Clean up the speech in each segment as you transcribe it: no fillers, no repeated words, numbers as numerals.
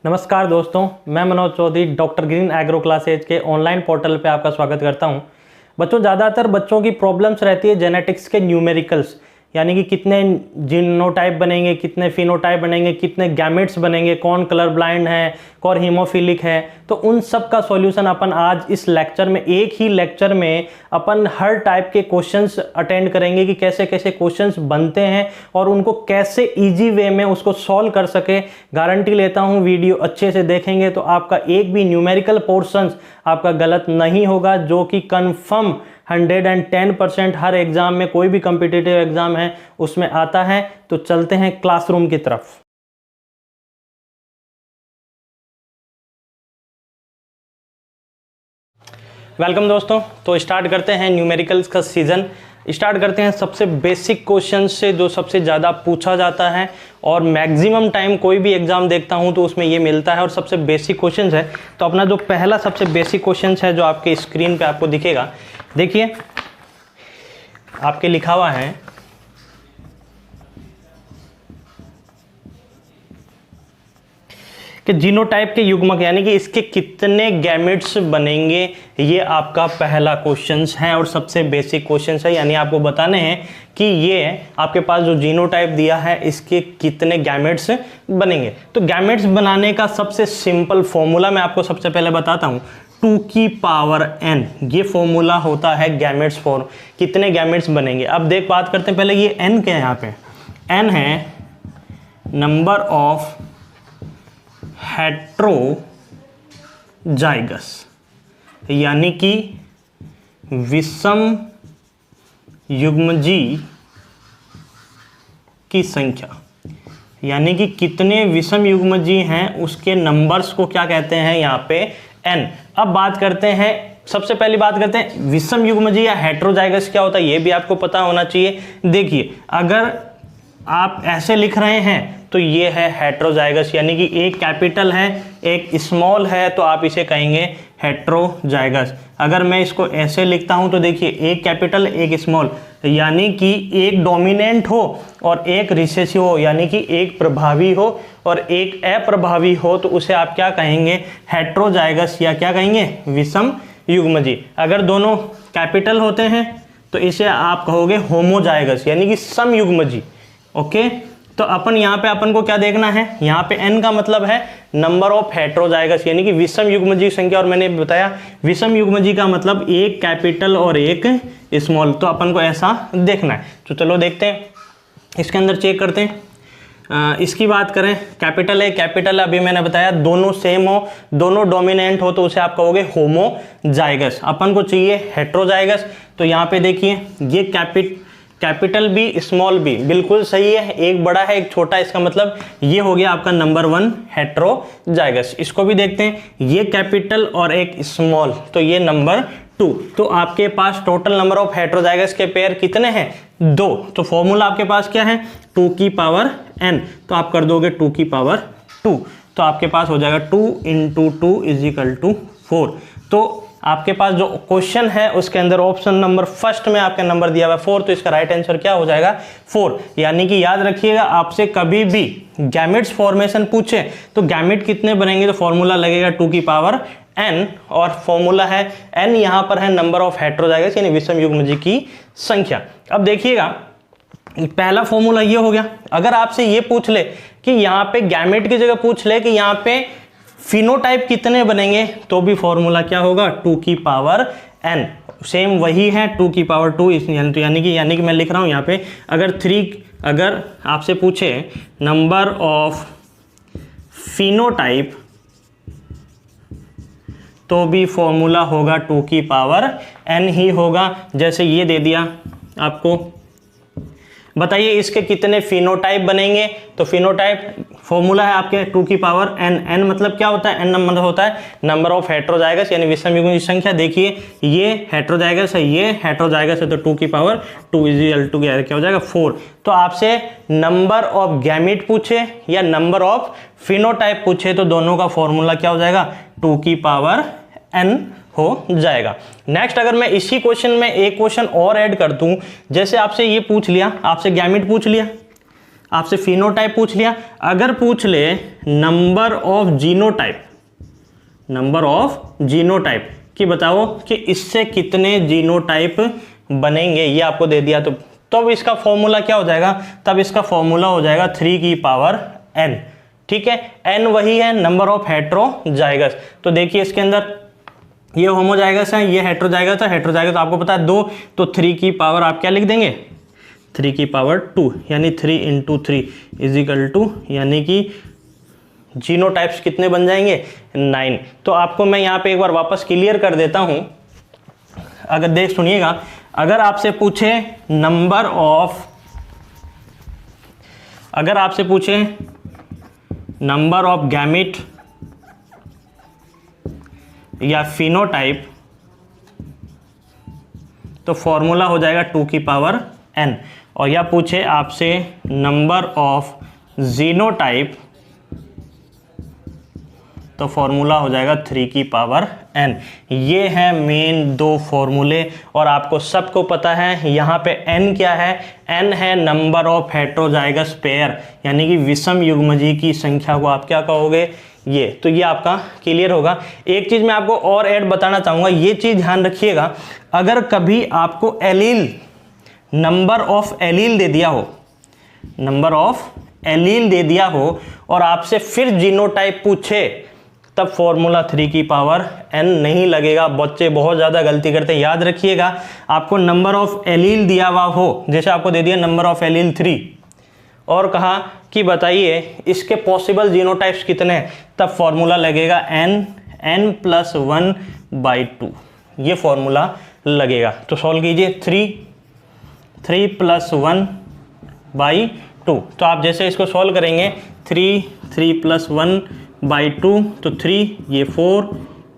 नमस्कार दोस्तों, मैं Manoj Chaudhary doctor green agro classes के ऑनलाइन पोर्टल पे आपका स्वागत करता हूं। बच्चों, ज़्यादातर बच्चों की प्रॉब्लम्स रहती है जेनेटिक्स के न्यूमेरिकल्स, यानी कि कितने जीनोटाइप बनेंगे, कितने फिनोटाइप बनेंगे, कितने गैमेट्स बनेंगे, कौन कलर ब्लाइंड है, कौन हीमोफिलिक है। तो उन सब का सॉल्यूशन अपन आज इस लेक्चर में, एक ही लेक्चर में अपन हर टाइप के क्वेश्चंस अटेंड करेंगे कि कैसे कैसे क्वेश्चंस बनते हैं और उनको कैसे इजी वे में उसको सॉल्व कर सके। गारंटी लेता हूँ वीडियो अच्छे से देखेंगे तो आपका एक भी न्यूमेरिकल पोर्शंस आपका गलत नहीं होगा, जो कि कन्फर्म 110% हर एग्जाम में, कोई भी कॉम्पिटिटिव एग्जाम है उसमें आता है। तो चलते हैं क्लासरूम की तरफ। वेलकम दोस्तों, तो स्टार्ट करते हैं न्यूमेरिकल्स का सीजन। स्टार्ट करते हैं सबसे बेसिक क्वेश्चन से, जो सबसे ज़्यादा पूछा जाता है और मैक्सिमम टाइम कोई भी एग्जाम देखता हूं तो उसमें ये मिलता है और सबसे बेसिक क्वेश्चन है। तो अपना जो पहला सबसे बेसिक क्वेश्चन है जो आपके स्क्रीन पे आपको दिखेगा, देखिए आपके लिखा हुआ है कि जीनोटाइप के युग्मक यानी कि इसके कितने गैमेट्स बनेंगे, ये आपका पहला क्वेश्चन है और सबसे बेसिक क्वेश्चन है। यानी आपको बताने हैं कि ये आपके पास जो जीनोटाइप दिया है इसके कितने गैमेट्स बनेंगे। तो गैमेट्स बनाने का सबसे सिंपल फॉर्मूला मैं आपको सबसे पहले बताता हूँ, 2 की पावर n, ये फॉर्मूला होता है गैमेट्स फॉर, कितने गैमेट्स बनेंगे। अब बात करते हैं पहले, ये n क्या है। यहाँ पे n है नंबर ऑफ हेट्रोजाइगस, यानी कि विषम युग्मजी की संख्या, यानी कि कितने विषम युग्मजी हैं उसके नंबर्स को क्या कहते हैं यहाँ पे n। अब बात करते हैं, सबसे पहली बात करते हैं विषम युग्मजी या हेट्रोजाइगस क्या होता है, ये भी आपको पता होना चाहिए। देखिए, अगर आप ऐसे लिख रहे हैं तो ये है हेट्रोजाइगस, यानी कि एक कैपिटल है एक स्मॉल है तो आप इसे कहेंगे हेट्रोजाइगस। अगर मैं इसको ऐसे लिखता हूं तो देखिए, एक कैपिटल एक स्मॉल, यानी कि एक डोमिनेंट हो और एक रिसेसिव हो, यानी कि एक प्रभावी हो और एक अप्रभावी हो, तो उसे आप क्या कहेंगे, हेट्रोजाइगस या क्या कहेंगे, विषम युग्मजी। अगर दोनों कैपिटल होते हैं तो इसे आप कहोगे होमोजाइगस, यानी कि समयुग्मजी। ओके, तो अपन यहाँ पे अपन को क्या देखना है, यहाँ पे n का मतलब है नंबर ऑफ हेट्रोजाइगस, यानी कि विषम युग्मजी की संख्या। और मैंने बताया विषम युग्मजी का मतलब एक कैपिटल और एक स्मॉल, तो अपन को ऐसा देखना है। तो चलो देखते हैं, इसके अंदर चेक करते हैं। इसकी बात करें, कैपिटल है, कैपिटल अभी मैंने बताया दोनों सेम हो, दोनों डोमिनेंट हो तो उसे आप कहोगे होमोजाइगस। अपन को चाहिए हेट्रोजाइगस, तो यहाँ पे देखिए ये कैपिटल बी स्मॉल बी बिल्कुल सही है, एक बड़ा है एक छोटा, इसका मतलब ये हो गया आपका नंबर 1 हेट्रोजाइगस। इसको भी देखते हैं, ये कैपिटल और एक स्मॉल, तो ये नंबर 2। तो आपके पास टोटल नंबर ऑफ हेट्रोजाइगस के पेयर कितने हैं, 2। तो फॉर्मूला आपके पास क्या है, 2 की पावर n, तो आप कर दोगे 2 की पावर 2, तो आपके पास हो जाएगा 2 × 2 = 4। तो आपके पास जो क्वेश्चन है उसके अंदर ऑप्शन नंबर फर्स्ट में आपका नंबर दिया हुआ है 4, तो इसका राइट आंसर क्या हो जाएगा, 4। यानी कि याद रखिएगा, आपसे कभी भी गैमेट्स फॉर्मेशन पूछे तो गैमेट कितने बनेंगे तो फॉर्मूला लगेगा 2 की पावर n, और फॉर्मूला है n, यहाँ पर है नंबर ऑफ हेट्रोजाइगस यानी विषम युग्मजी की संख्या। अब देखिएगा, पहला फॉर्मूला ये हो गया। अगर आपसे ये पूछ ले कि यहाँ पे गैमेट की जगह पूछ ले कि यहाँ पे फिनोटाइप कितने बनेंगे, तो भी फॉर्मूला क्या होगा, 2 की पावर n। सेम वही है 2 की पावर 2, यानी कि मैं लिख रहा हूँ यहाँ पे, अगर आपसे पूछे नंबर ऑफ फिनोटाइप तो भी फॉर्मूला होगा 2 की पावर n ही होगा। जैसे ये दे दिया आपको, बताइए इसके कितने फिनोटाइप बनेंगे, तो फिनोटाइप फॉर्मूला है आपके 2 की पावर n। n मतलब क्या होता है, n नंबर होता है नंबर ऑफ हेट्रोजाइगस यानी विषम युग्मजी की संख्या। देखिए ये हेट्रोजाइगस है, ये हेट्रोजाइगस है, तो 2 की पावर 2 = क्या हो जाएगा, 4। तो आपसे नंबर ऑफ गैमेट पूछे या नंबर ऑफ फिनोटाइप पूछे तो दोनों का फॉर्मूला क्या हो जाएगा, 2 की पावर n हो जाएगा। नेक्स्ट, अगर मैं इसी क्वेश्चन में एक क्वेश्चन और ऐड कर दूं, जैसे आपसे ये पूछ लिया, आपसे गैमेट पूछ लिया, आपसे फिनोटाइप पूछ लिया, अगर पूछ ले number of genotype, number of genotype कि बताओ कि इससे कितने जीनोटाइप बनेंगे, ये आपको दे दिया, तो तब इसका फॉर्मूला क्या हो जाएगा, तब इसका फॉर्मूला हो जाएगा 3 की पावर n। ठीक है, n वही है नंबर ऑफ हेट्रोजाइगस। तो देखिए इसके अंदर ये होमोजाइगस है, ये हेट्रोजाइगस है, हेट्रोजाइगस आपको पता है 2, तो 3 की पावर आप क्या लिख देंगे 3 की पावर 2, यानी 3 × 3 इज इक्वल टू, यानी कि जीनोटाइप्स कितने बन जाएंगे 9। तो आपको मैं यहाँ पे एक बार वापस क्लियर कर देता हूँ, अगर देख सुनिएगा, अगर आपसे पूछे नंबर ऑफ, अगर आपसे पूछे नंबर ऑफ गैमेट या फिनोटाइप, तो फॉर्मूला हो जाएगा 2 की पावर n, और या पूछे आपसे नंबर ऑफ जीनोटाइप, तो फॉर्मूला हो जाएगा 3 की पावर n। ये है मेन 2 फॉर्मूले, और आपको सबको पता है यहाँ पे n क्या है, n है नंबर ऑफ हेट्रोजाइगस पेयर, यानी कि विषम युग्मजीव की संख्या को आप क्या कहोगे ये। तो ये आपका क्लियर होगा। एक चीज़ मैं आपको और ऐड बताना चाहूँगा, ये चीज़ ध्यान रखिएगा, अगर कभी आपको एलील, नंबर ऑफ एलील दे दिया हो, नंबर ऑफ एलील दे दिया हो और आपसे फिर जीनोटाइप पूछे, तब फॉर्मूला 3 की पावर n नहीं लगेगा। बच्चे बहुत ज़्यादा गलती करते हैं, याद रखिएगा, आपको नंबर ऑफ एलील दिया हुआ हो, जैसे आपको दे दिया नंबर ऑफ एलील 3 और कहा कि बताइए इसके पॉसिबल जीनोटाइप्स कितने हैं, तब फॉर्मूला लगेगा n + 1/2, ये फॉर्मूला लगेगा। तो सॉल्व कीजिए 3 + 1/2। तो आप जैसे इसको सॉल्व करेंगे 3 + 1/2, तो 3, ये 4,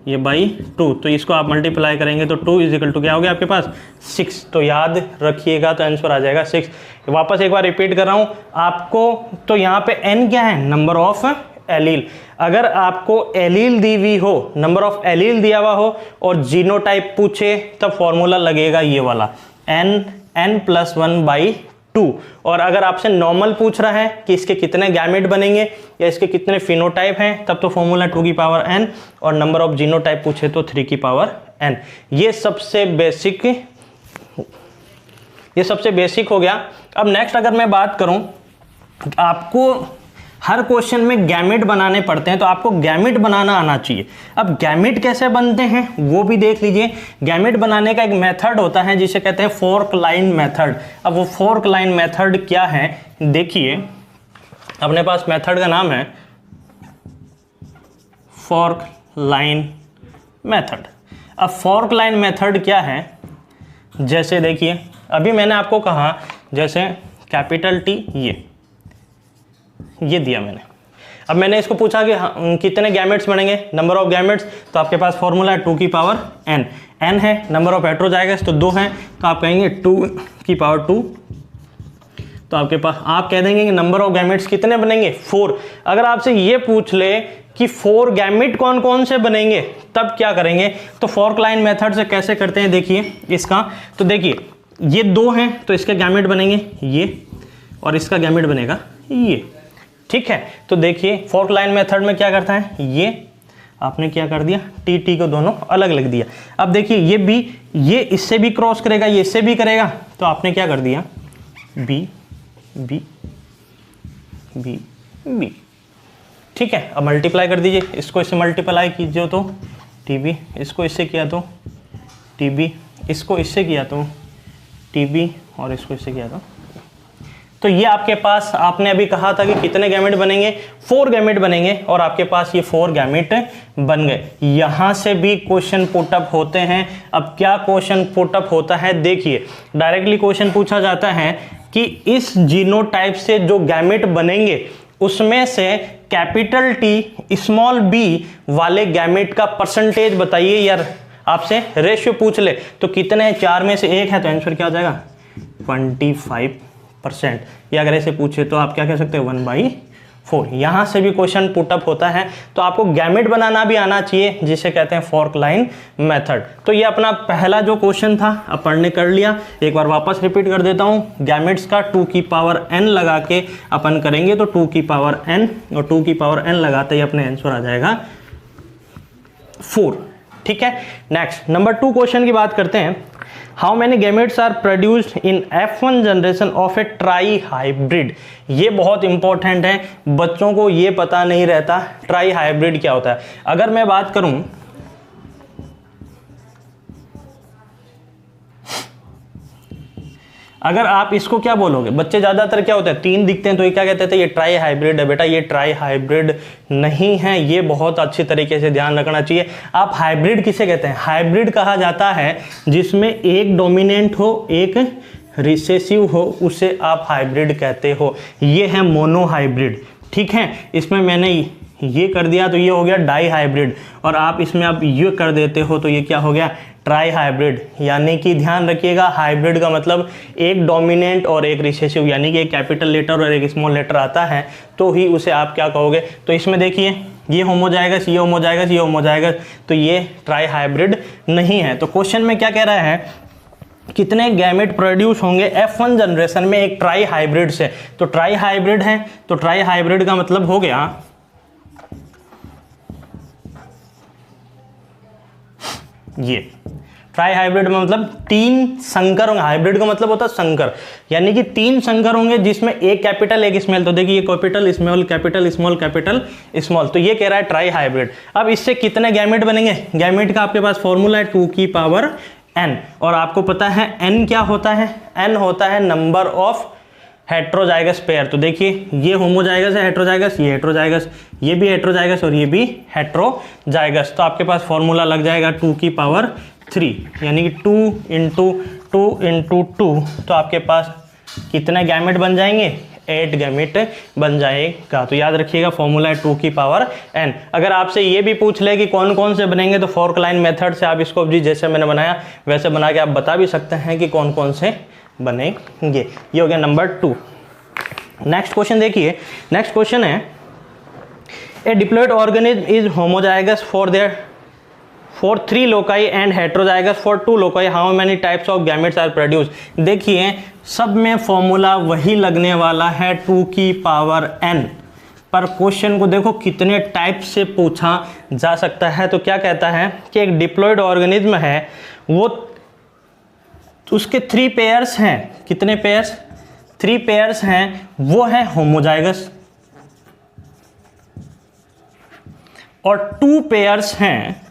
ये /2, तो इसको आप मल्टीप्लाई करेंगे तो 2 = क्या हो गया आपके पास 6। तो याद रखिएगा, तो आंसर आ जाएगा 6। वापस एक बार रिपीट कर रहा हूँ आपको, तो यहाँ पे n क्या है, नंबर ऑफ एलील। अगर आपको एलील दी हुई हो, नंबर ऑफ एलील दिया हुआ हो और जीनोटाइप पूछे, तब फॉर्मूला लगेगा ये वाला n + 1/2। और अगर आपसे नॉर्मल पूछ रहा है कि इसके कितने गैमेट बनेंगे या इसके कितने फिनोटाइप हैं, तब तो फॉर्मूला 2 की पावर n, और नंबर ऑफ जीनोटाइप पूछे तो 3 की पावर n। ये सबसे बेसिक हो गया। अब नेक्स्ट अगर मैं बात करूं, आपको हर क्वेश्चन में गैमेट बनाने पड़ते हैं, तो आपको गैमेट बनाना आना चाहिए। अब गैमेट कैसे बनते हैं वो भी देख लीजिए। गैमेट बनाने का एक मेथड होता है जिसे कहते हैं फोर्क लाइन मेथड। अब वो फोर्क लाइन मेथड क्या है, देखिए अपने पास मेथड का नाम है फोर्क लाइन मेथड। अब फोर्क लाइन मेथड क्या है, जैसे देखिए अभी मैंने आपको कहा, जैसे कैपिटल T ये दिया मैंने। अब मैंने इसको पूछा कि कितने गैमेट्स बनेंगे, नंबर ऑफ गैमेट्स, तो आपके पास फॉर्मूला है 2 की पावर n। n है नंबर ऑफ हेट्रोजाइगस, तो 2 हैं, तो आप कहेंगे 2 की पावर 2। तो आपके पास आप कह देंगे कि नंबर ऑफ गैमेट्स कितने बनेंगे 4। अगर आपसे ये पूछ ले कि 4 गैमेट कौन कौन से बनेंगे, तब क्या करेंगे, तो फोर्क लाइन मेथड से कैसे करते हैं देखिए इसका। तो देखिए ये 2 हैं, तो इसके गैमेट बनेंगे ये, और इसका गैमेट बनेगा ये, ठीक है। तो देखिए फोर्क लाइन मेथड में क्या करता है, ये आपने क्या कर दिया, टी को दोनों अलग लिख दिया। अब देखिए ये बी, ये इससे भी क्रॉस करेगा, ये इससे भी करेगा, तो आपने क्या कर दिया बी बी बी बी, ठीक है। अब मल्टीप्लाई कर दीजिए, इसको इससे मल्टीप्लाई कीजिए तो टी बी, इसको इससे किया तो टी बी, इसको इससे किया तो टी बी, और इसको इससे किया तो ये आपके पास, आपने अभी कहा था कि कितने गैमेट बनेंगे, 4 गैमेट बनेंगे, और आपके पास ये 4 गैमेट बन गए। यहां से भी क्वेश्चन पुटअप होते हैं। अब क्या क्वेश्चन पुटअप होता है, देखिए डायरेक्टली क्वेश्चन पूछा जाता है कि इस जीनोटाइप से जो गैमेट बनेंगे उसमें से कैपिटल T स्मॉल b वाले गैमेट का परसेंटेज बताइए। यार आपसे रेशियो पूछ ले तो कितने हैं, 4 में से 1 है, तो आंसर क्या हो जाएगा 25%। या अगर ऐसे पूछे तो आप क्या कह सकते हो 1/4। 4। यहाँ से भी क्वेश्चन पुटअप होता है, तो आपको गैमेट बनाना भी आना चाहिए, जिसे कहते हैं फॉर्क लाइन मेथड। तो ये अपना पहला जो क्वेश्चन था अपन ने कर लिया। एक बार वापस रिपीट कर देता हूँ, गैमेट्स का 2 की पावर n लगा के अपन करेंगे, तो 2 की पावर n और 2 की पावर n लगाते ही अपने आंसर आ जाएगा 4। ठीक है, नेक्स्ट नंबर 2 क्वेश्चन की बात करते हैं। How many gametes are produced in F1 generation of a trihybrid. ये बहुत इंपॉर्टेंट है, बच्चों को ये पता नहीं रहता ट्राई हाइब्रिड क्या होता है। अगर मैं बात करूं, अगर आप इसको क्या बोलोगे, बच्चे ज्यादातर क्या होता है 3 दिखते हैं तो ये क्या कहते थे, ये ट्राई हाइब्रिड है। बेटा ये ट्राई हाइब्रिड नहीं है, ये बहुत अच्छी तरीके से ध्यान रखना चाहिए। आप हाइब्रिड किसे कहते हैं, हाइब्रिड कहा जाता है जिसमें एक डोमिनेंट हो एक रिसेसिव हो, उसे आप हाइब्रिड कहते हो। ये है मोनो हाइब्रिड। ठीक है, इसमें मैंने ये कर दिया तो ये हो गया डाई हाइब्रिड, और आप इसमें आप ये कर देते हो तो ये क्या हो गया, ट्राई हाइब्रिड। यानी कि ध्यान रखिएगा, हाइब्रिड का मतलब एक डोमिनेंट और एक रिसेसिव, यानी कि एक कैपिटल लेटर और एक स्मॉल लेटर आता है तो ही उसे आप क्या कहोगे। तो इसमें देखिए ये होमोजाइगस, ये होमोजाइगस, ये होमोजाइगस, तो ये ट्राई हाइब्रिड नहीं है। तो क्वेश्चन में क्या कह रहा है, कितने गैमेट प्रोड्यूस होंगे F1 जनरेशन में एक ट्राई हाइब्रिड से। तो ट्राई हाइब्रिड है, तो ट्राई हाइब्रिड का मतलब हो गया ये ट्राई हाइब्रिड में मतलब 3 संकर होंगे। हाइब्रिड का मतलब होता है संकर, यानी कि 3 संकर होंगे जिसमें एक कैपिटल एक स्मॉल। तो देखिए ये capital small capital small capital small, तो ये कह रहा है ट्राई हाइब्रिड। अब इससे कितने गैमेट बनेंगे, गैमेट का आपके पास फॉर्मूला है 2 की पावर n, और आपको पता है n क्या होता है, n होता है नंबर ऑफ हेट्रोजाइगस पेयर। तो देखिए ये होमोजाइगस है, हेट्रोजाइगस, ये हेट्रोजाइगस, ये भी हेट्रोजाइगस और ये भी हेट्रोजाइगस। तो आपके पास फॉर्मूला लग जाएगा 2 की पावर 3, यानी कि 2 इंटू 2, तो आपके पास कितने गैमेट बन जाएंगे, 8 गैमेट बन जाएगा। तो याद रखिएगा फॉर्मूला है 2 की पावर n। अगर आपसे ये भी पूछ ले कि कौन कौन से बनेंगे, तो फॉर्क लाइन मेथड से आप इसको भी जैसे मैंने बनाया वैसे बना के आप बता भी सकते हैं कि कौन कौन से बनेंगे। ये हो गया नंबर 2। नेक्स्ट क्वेश्चन देखिए, नेक्स्ट क्वेश्चन है a diploid organism is homozygous for 3 loci and heterozygous for 2 loci, how many types of gametes are produce. देखिए सब में फॉर्मूला वही लगने वाला है 2 की पावर n, पर क्वेश्चन को देखो कितने टाइप से पूछा जा सकता है। तो क्या कहता है कि एक डिप्लॉयड ऑर्गेनिज्म है, वो उसके 3 पेयर्स हैं, कितने पेयर्स, 3 पेयर्स हैं, वो है होमोजाइगस, और 2 पेयर्स हैं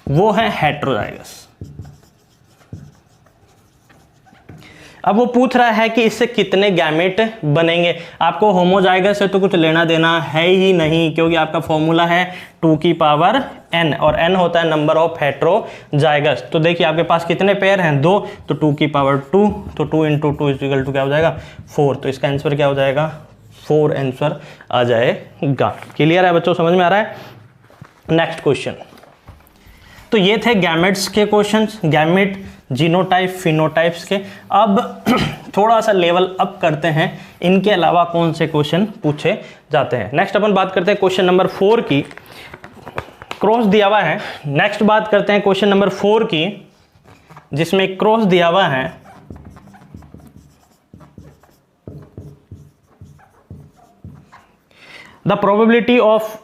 वो है हेट्रोजाइगस। अब वो पूछ रहा है कि इससे कितने गैमेट बनेंगे। आपको होमोजाइगस से तो कुछ लेना देना है ही नहीं, क्योंकि आपका फॉर्मूला है 2 की पावर n, और n होता है नंबर ऑफ हेट्रोजाइगस। तो देखिए आपके पास कितने पेयर हैं, 2, तो 2 की पावर 2, तो 2 इंटू 2 इक्वल टू क्या हो जाएगा 4। तो इसका आंसर क्या हो जाएगा 4 आंसर आ जाएगा। क्लियर है बच्चों, समझ में आ रहा है। नेक्स्ट क्वेश्चन, तो ये थे गैमेट्स के क्वेश्चंस, गैमेट जीनोटाइप फिनोटाइप्स के। अब थोड़ा सा लेवल अप करते हैं, इनके अलावा कौन से क्वेश्चन पूछे जाते हैं। नेक्स्ट अपन बात करते हैं क्वेश्चन नंबर 4 की, क्रॉस दिया हुआ है। नेक्स्ट बात करते हैं क्वेश्चन नंबर 4 की, जिसमें क्रॉस दिया हुआ है। द प्रोबेबिलिटी ऑफ,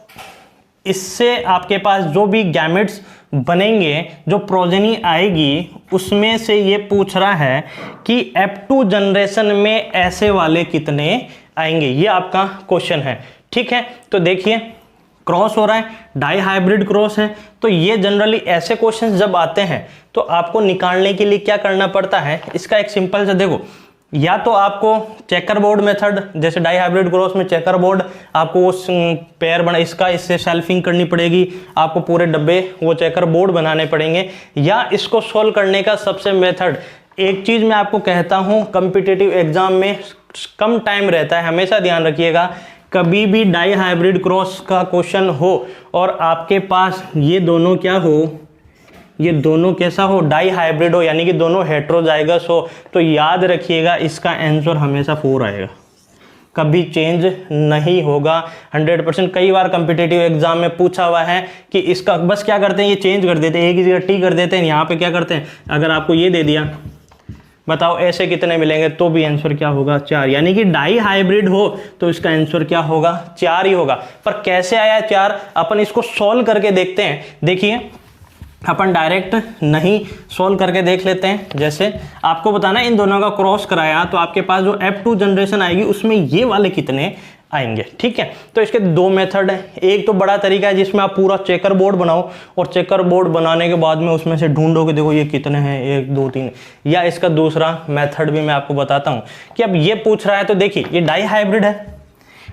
इससे आपके पास जो भी गैमेट्स बनेंगे, जो प्रोजेनी आएगी, उसमें से ये पूछ रहा है कि F2 जनरेशन में ऐसे वाले कितने आएंगे, ये आपका क्वेश्चन है। ठीक है, तो देखिए क्रॉस हो रहा है, डाई हाइब्रिड क्रॉस है, तो ये जनरली ऐसे क्वेश्चन जब आते हैं तो आपको निकालने के लिए क्या करना पड़ता है, इसका एक सिंपल से देखो, या तो आपको चेकर बोर्ड मेथड, जैसे डाई हाइब्रिड क्रॉस में चेकर बोर्ड, आपको वो पेयर बना, इसका इससे सेल्फिंग करनी पड़ेगी, आपको पूरे डब्बे वो चेकर बोर्ड बनाने पड़ेंगे। या इसको सोल्व करने का सबसे मेथड, एक चीज़ मैं आपको कहता हूँ, कम्पिटिटिव एग्जाम में कम टाइम रहता है, हमेशा ध्यान रखिएगा, कभी भी डाई हाइब्रिड क्रॉस का क्वेश्चन हो और आपके पास ये दोनों क्या हो, ये दोनों कैसा हो, डाई हाइब्रिड हो, यानी कि दोनों हेट्रोजाइगस हो, तो याद रखिएगा इसका आंसर हमेशा 4 आएगा। कभी चेंज नहीं होगा 100%। कई बार कम्पिटेटिव एग्जाम में पूछा हुआ है कि इसका बस क्या करते हैं, ये चेंज कर देते हैं, एक ही जगह टी कर देते हैं, यहाँ पे क्या करते हैं, अगर आपको ये दे दिया बताओ ऐसे कितने मिलेंगे, तो भी आंसर क्या होगा 4। यानी कि डाई हाइब्रिड हो तो इसका आंसर क्या होगा 4 ही होगा। पर कैसे आया 4, अपन इसको सॉल्व करके देखते हैं। देखिए अपन डायरेक्ट नहीं सॉल्व करके देख लेते हैं। जैसे आपको बताना इन दोनों का क्रॉस कराया तो आपके पास जो F2 जनरेशन आएगी उसमें ये वाले कितने आएंगे। ठीक है, तो इसके दो मेथड है। एक तो बड़ा तरीका है जिसमें आप पूरा चेकर बोर्ड बनाओ और चेकर बोर्ड बनाने के बाद में उसमें से ढूंढोगे, देखो ये कितने हैं 1 2 3। या इसका दूसरा मेथड भी मैं आपको बताता हूं कि अब ये पूछ रहा है तो देखिए ये डाई हाइब्रिड है,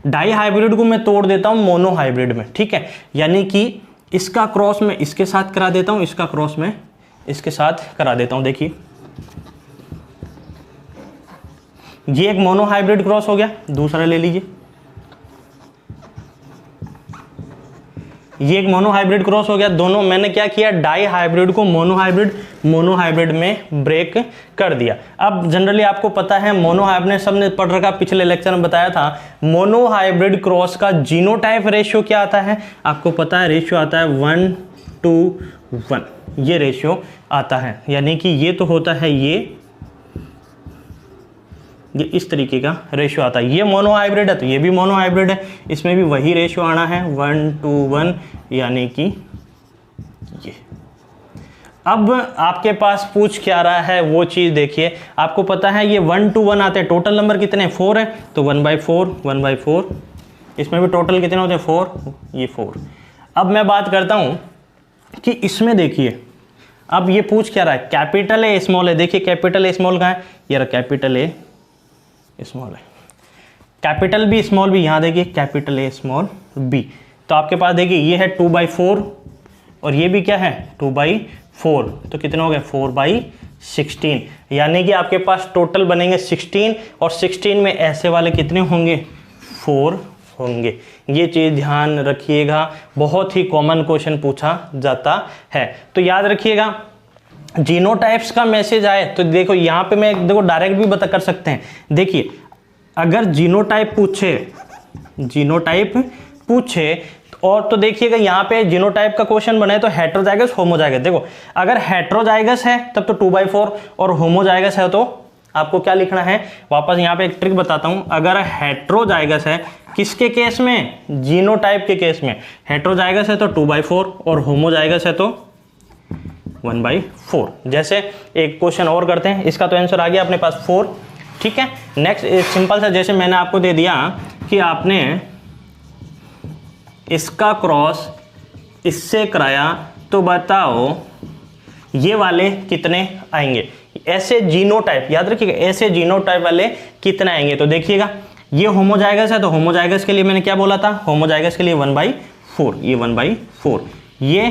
डाई हाइब्रिड को मैं तोड़ देता हूं मोनो हाइब्रिड में। ठीक है, यानी कि इसका क्रॉस में इसके साथ करा देता हूं, इसका क्रॉस में इसके साथ करा देता हूं। देखिए ये एक मोनो हाइब्रिड क्रॉस हो गया, दूसरा ले लीजिए, ये एक मोनो हाइब्रिड क्रॉस हो गया। दोनों मैंने क्या किया, डाई हाइब्रिड को मोनो हाइब्रिड में ब्रेक कर दिया। अब जनरली आपको पता है मोनो हाइब्रिड, सबने पढ़ रखा, पिछले लेक्चर में बताया था, मोनो हाइब्रिड क्रॉस का जीनोटाइप रेशियो क्या आता है, आपको पता है रेशियो आता है 1:1, ये रेशियो आता है। यानी कि ये तो होता है ये इस तरीके का रेशियो आता है। ये मोनो हाइब्रिड है तो ये भी मोनो हाइब्रिड है, इसमें भी वही रेशियो आना है 1:1, यानी कि ये। अब आपके पास पूछ क्या रहा है वो चीज़ देखिए, आपको पता है ये 1:1 आते हैं, टोटल नंबर कितने 4 है तो 1/4, इसमें भी टोटल कितने होते हैं 4, ये 4। अब मैं बात करता हूँ कि इसमें देखिए अब ये पूछ क्या रहा है, कैपिटल ए स्मॉल है। देखिए कैपिटल ए स्मॉल कहाँ है, ये रहा कैपिटल ए स्मॉल है, कैपिटल बी स्मॉल बी, यहाँ देखिए कैपिटल ए स्मॉल बी। तो आपके पास देखिए ये है 2/4 और ये भी क्या है 2/4, तो कितने हो गए 4/16। यानी कि आपके पास टोटल बनेंगे 16 और 16 में ऐसे वाले कितने होंगे 4 होंगे। ये चीज़ ध्यान रखिएगा, बहुत ही कॉमन क्वेश्चन पूछा जाता है। तो याद रखिएगा जीनोटाइप्स का मैसेज आए तो देखो यहाँ पे मैं देखो डायरेक्ट भी बता कर सकते हैं। देखिए अगर जीनोटाइप पूछे और तो देखिएगा यहाँ पे जीनोटाइप का क्वेश्चन बने तो हेट्रोजाइगस होमोजाइगस। देखो अगर हेट्रोजाइगस है तब तो 2/4 और होमोजाइगस है तो आपको क्या लिखना है, वापस यहाँ पे एक ट्रिक बताता हूँ। अगर हेट्रोजाइगस है किसके केस में, जीनोटाइप के केस में, हेट्रोजाइगस है तो 2/4 और होमोजाइगस है तो 1/4। जैसे एक क्वेश्चन और करते हैं, इसका तो आंसर आ गया अपने पास 4। ठीक है, नेक्स्ट सिंपल सा, जैसे मैंने आपको दे दिया कि आपने इसका क्रॉस इससे कराया तो बताओ ये वाले कितने आएंगे। ऐसे जीनोटाइप याद रखिएगा, ऐसे जीनोटाइप वाले कितने आएंगे। तो देखिएगा ये होमोजाइगस है तो होमोजाइगस के लिए मैंने क्या बोला था, होमोजाइगस के लिए 1/4, ये 1/4। ये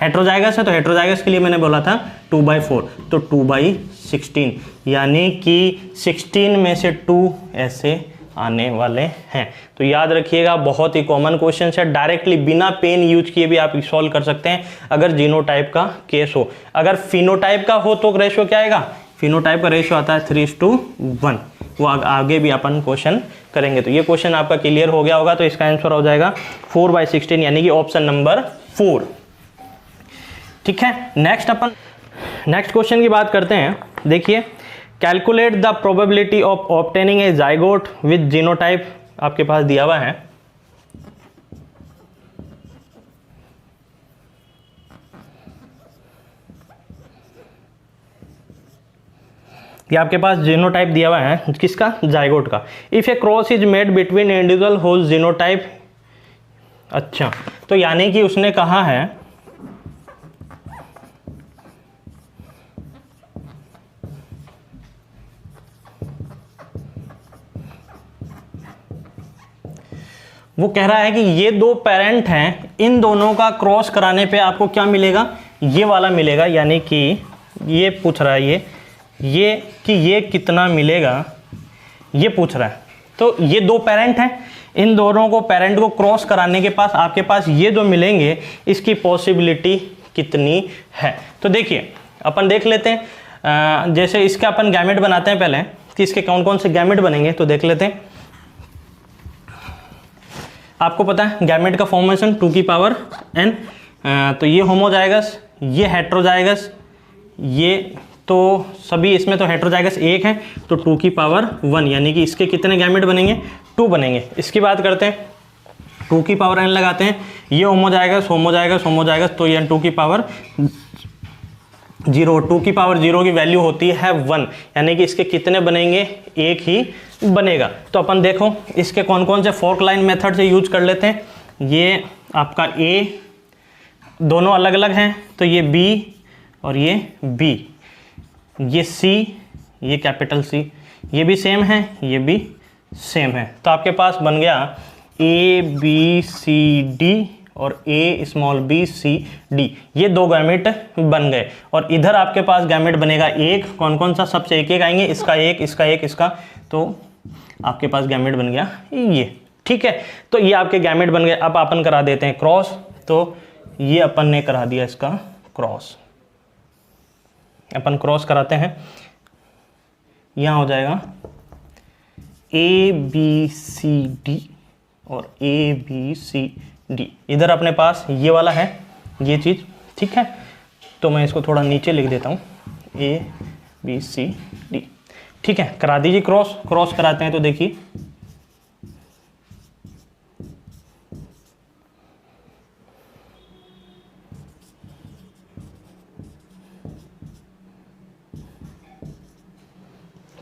हेट्रोजाइगस है तो हेट्रोजाइगस के लिए मैंने बोला था 2/4, तो 2/16, यानी कि 16 में से 2 ऐसे आने वाले हैं। तो याद रखिएगा बहुत ही कॉमन क्वेश्चन है, डायरेक्टली बिना पेन यूज किए भी आप सॉल्व कर सकते हैं अगर जीनोटाइप का केस हो। अगर फिनोटाइप का हो तो रेशियो क्या आएगा, फिनोटाइप का रेशियो आता है 3:1। वो आगे भी अपन क्वेश्चन करेंगे। तो ये क्वेश्चन आपका क्लियर हो गया होगा, तो इसका आंसर हो जाएगा 4/16, यानी कि ऑप्शन नंबर 4। ठीक है, नेक्स्ट क्वेश्चन की बात करते हैं। देखिए calculate the probability of obtaining A zygote with genotype, आपके पास दिया हुआ है। ये आपके पास जीनोटाइप दिया हुआ है किसका, जाइगोट का। If a cross is made between individual whose genotype, अच्छा तो यानी कि उसने कहा है वो कह रहा है कि ये दो पेरेंट हैं, इन दोनों का क्रॉस कराने पे आपको क्या मिलेगा, ये वाला मिलेगा। यानी कि ये पूछ रहा है ये कि ये कितना मिलेगा, ये पूछ रहा है। तो ये दो पेरेंट हैं, इन दोनों को पेरेंट को क्रॉस कराने के पास आपके पास ये जो मिलेंगे इसकी पॉसिबिलिटी कितनी है। तो देखिए अपन देख लेते हैं, जैसे इसका अपन गैमेट बनाते हैं पहले कि इसके कौन कौन से गैमेट बनेंगे, तो देख लेते हैं। आपको पता है गैमेट का फॉर्मेशन 2 की पावर n, तो ये होमोजाइगस, ये हेट्रोजाइगस, ये तो सभी इसमें तो हेट्रोजाइगस एक है, तो 2 की पावर 1 यानी कि इसके कितने गैमेट बनेंगे, 2 बनेंगे। इसकी बात करते हैं 2 की पावर n लगाते हैं, ये होमोजाइगस होमोजाइगस होमोजाइगस, तो ये 2 की पावर 0, 2 की पावर 0 की वैल्यू होती है 1 यानी कि इसके कितने बनेंगे, एक ही बनेगा। तो अपन देखो इसके कौन कौन से फोर्क लाइन मेथड से यूज कर लेते हैं। ये आपका A दोनों अलग अलग हैं, तो ये B और ये B, ये C, ये कैपिटल C, ये भी सेम है, ये भी सेम है। तो आपके पास बन गया A B C D और A small b C D, ये 2 गैमेट बन गए। और इधर आपके पास गैमेट बनेगा एक, कौन कौन सा, सबसे एक एक आएंगे, इसका एक, इसका एक, इसका, तो आपके पास गैमेट बन गया ये। ठीक है, तो ये आपके गैमेट बन गए। अब अपन करा देते हैं क्रॉस, तो ये अपन ने करा दिया इसका क्रॉस, अपन क्रॉस कराते हैं, यहाँ हो जाएगा A B C D और A B C D। इधर अपने पास ये वाला है, ये चीज़, ठीक है, तो मैं इसको थोड़ा नीचे लिख देता हूँ, A B C D। ठीक है, करा दीजिए क्रॉस। क्रॉस कराते हैं तो देखिए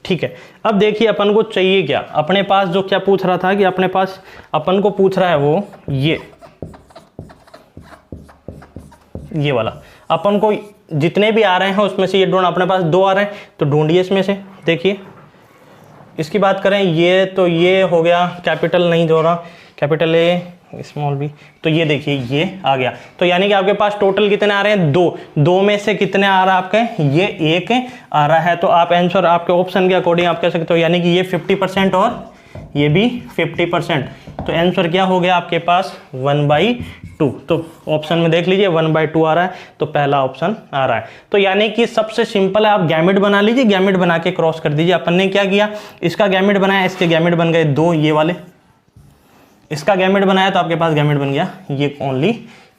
ठीक है। अब देखिए अपन को चाहिए क्या, अपने पास जो क्या पूछ रहा था कि अपने पास अपन को पूछ रहा है वो ये वाला, अपन को जितने भी आ रहे हैं उसमें से ये ढूंढ, अपने पास 2 आ रहे हैं तो ढूंढिए इसमें से। देखिए इसकी बात करें, ये तो ये हो गया कैपिटल नहीं जो रहा, कैपिटल A स्मॉल b, तो ये देखिए ये आ गया। तो यानी कि आपके पास टोटल कितने आ रहे हैं, 2 में से कितने आ रहा है आपके, ये 1 आ रहा है। तो आप आंसर आपके ऑप्शन के अकॉर्डिंग आप कह सकते हो, यानी कि ये 50% और ये भी 50%, तो आंसर क्या हो गया आपके पास 1/2। तो ऑप्शन में देख लीजिए 1/2 आ रहा है, तो पहला ऑप्शन आ रहा है। तो यानी कि सबसे सिंपल है, आप गैमेट बना लीजिए, गैमेट बना के क्रॉस कर दीजिए। अपन ने क्या किया, इसका गैमेट बनाया, इसके गैमेट बन गए 2 ये वाले, इसका गैमेट बनाया तो आपके पास गैमेट बन गया ये ओनली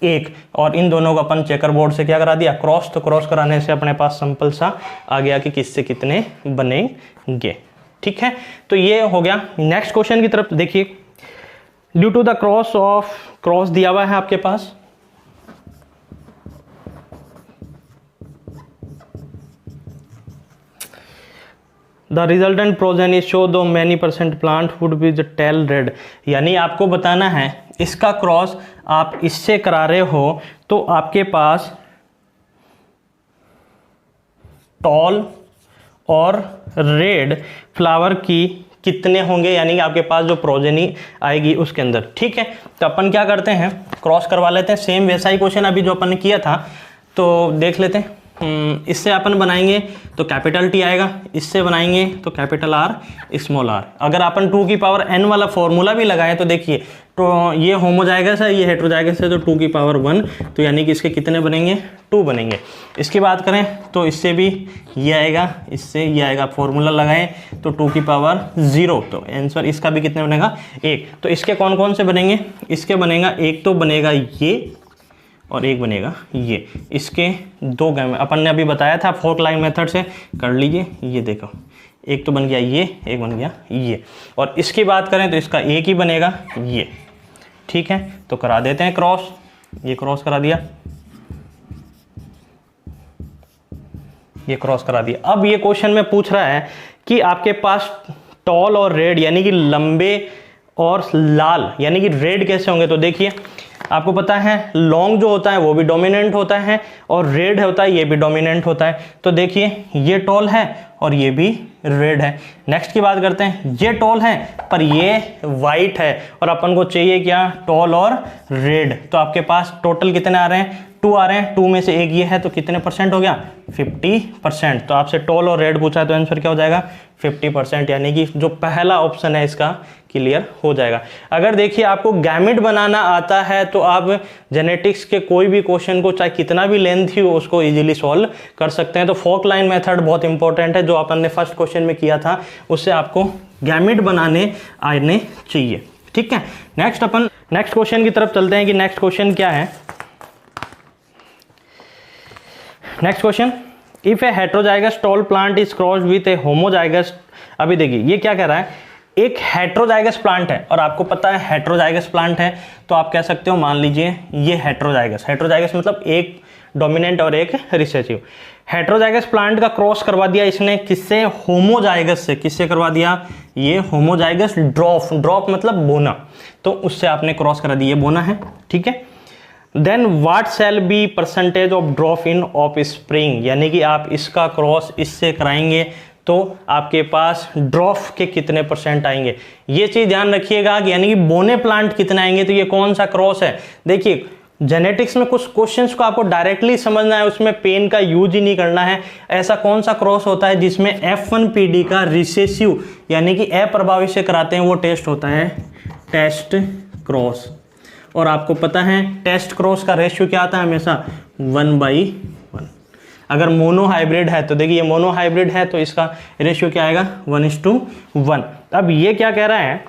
1, और इन दोनों को अपन चेकर बोर्ड से क्या करा दिया, क्रॉस। तो क्रॉस कराने से अपने पास सिंपल सा आ गया कि किससे कितने बनेंगे। ठीक है, तो ये हो गया। नेक्स्ट क्वेश्चन की तरफ देखिए, due to the cross of, cross दिया हुआ है आपके पास, the resultant progeny show do many % plant would be the tall red, यानी आपको बताना है इसका क्रॉस आप इससे करा रहे हो तो आपके पास टॉल और रेड फ्लावर की कितने होंगे, यानी कि आपके पास जो प्रोजेनी आएगी उसके अंदर। ठीक है, तो अपन क्या करते हैं, क्रॉस करवा लेते हैं। सेम वैसा ही क्वेश्चन अभी जो अपन ने किया था, तो देख लेते हैं। इससे अपन बनाएंगे तो कैपिटल T आएगा, इससे बनाएंगे तो कैपिटल R स्मॉल r। अगर अपन 2 की पावर n वाला फॉर्मूला भी लगाए तो देखिए, तो ये होमोजाइगस है, ये हेट्रोजाइगस है, तो 2 की पावर 1, तो यानी कि इसके कितने बनेंगे, 2 बनेंगे। इसकी बात करें तो इससे भी ये आएगा, इससे ये आएगा, फॉर्मूला लगाएं तो 2 की पावर 0, तो आंसर इसका भी कितने बनेगा, 1। तो इसके कौन कौन से बनेंगे, इसके बनेगा, एक तो बनेगा ये और एक बनेगा ये। इसके 2 गैमेट अपन ने अभी बताया था फोर्क लाइन मेथड से, कर लीजिए। ये देखो, एक तो बन गया ये, एक बन गया ये। और इसकी बात करें तो इसका एक ही बनेगा ये। ठीक है, तो करा देते हैं क्रॉस। ये क्रॉस करा दिया, ये क्रॉस करा दिया। अब ये क्वेश्चन में पूछ रहा है कि आपके पास टॉल और रेड, यानी कि लंबे और लाल, यानी कि रेड कैसे होंगे। तो देखिए आपको पता है लॉन्ग जो होता है वो भी डोमिनेंट होता है, और रेड होता है ये भी डोमिनेंट होता है। तो देखिए ये टॉल है और ये भी रेड है। नेक्स्ट की बात करते हैं, ये टॉल है पर ये वाइट है, और अपन को चाहिए क्या, टॉल और रेड। तो आपके पास टोटल कितने आ रहे हैं, 2 आ रहे हैं, 2 में से एक ये है, तो कितने % हो गया, 50%। तो आपसे टॉल और रेड पूछा है तो आंसर क्या हो जाएगा, 50%, यानी कि जो पहला ऑप्शन है इसका क्लियर हो जाएगा। अगर देखिए आपको गैमेट बनाना आता है तो आप जेनेटिक्स के कोई भी क्वेश्चन को चाहे कितना भी लेंथी हो उसको इजीली सॉल्व कर सकते हैं। तो फोर्क लाइन मेथड बहुत इंपॉर्टेंट है, जो अपन ने फर्स्ट क्वेश्चन में किया था, उससे आपको गैमेट बनाने आने चाहिए। ठीक ठीक है। नेक्स्ट अपन नेक्स्ट क्वेश्चन की तरफ चलते हैं कि नेक्स्ट क्वेश्चन क्या है। Next question, if A heterozygous tall plant is crossed with A homozygous. अभी देखिए ये क्या कह रहा है, एक हेट्रोजाइगस प्लांट है और आपको पता है हेट्रोजाइगस प्लांट है तो आप कह सकते हो मान लीजिए ये हेट्रोजाइगस, हेट्रोजाइगस मतलब एक डोमिनेंट और एक रिसेसिव। हेट्रोजाइगस प्लांट का क्रॉस करवा दिया इसने किससे, होमोजाइगस से। किससे करवा दिया, ये होमोजाइगस ड्रॉप, ड्रॉप मतलब बोना, तो उससे आपने क्रॉस करा दिया, बोना है, ठीक है। Then what shall be percentage of drop in offspring, यानी कि आप इसका क्रॉस इससे कराएंगे तो आपके पास ड्रॉप के कितने परसेंट आएंगे। ये चीज ध्यान रखिएगा कि यानी कि बोने प्लांट कितने आएंगे, तो ये कौन सा क्रॉस है। देखिए जेनेटिक्स में कुछ क्वेश्चंस को आपको डायरेक्टली समझना है, उसमें पेन का यूज ही नहीं करना है। ऐसा कौन सा क्रॉस होता है जिसमें F1PD का रिसेसिव यानी कि अप्रभावित से कराते हैं, वो टेस्ट होता है टेस्ट क्रॉस। और आपको पता है टेस्ट क्रॉस का रेशियो क्या आता है, हमेशा 1/1। अगर मोनो हाइब्रिड है तो देखिए ये मोनो हाइब्रिड है तो इसका रेशियो क्या आएगा, 1:1। अब ये क्या कह रहा है,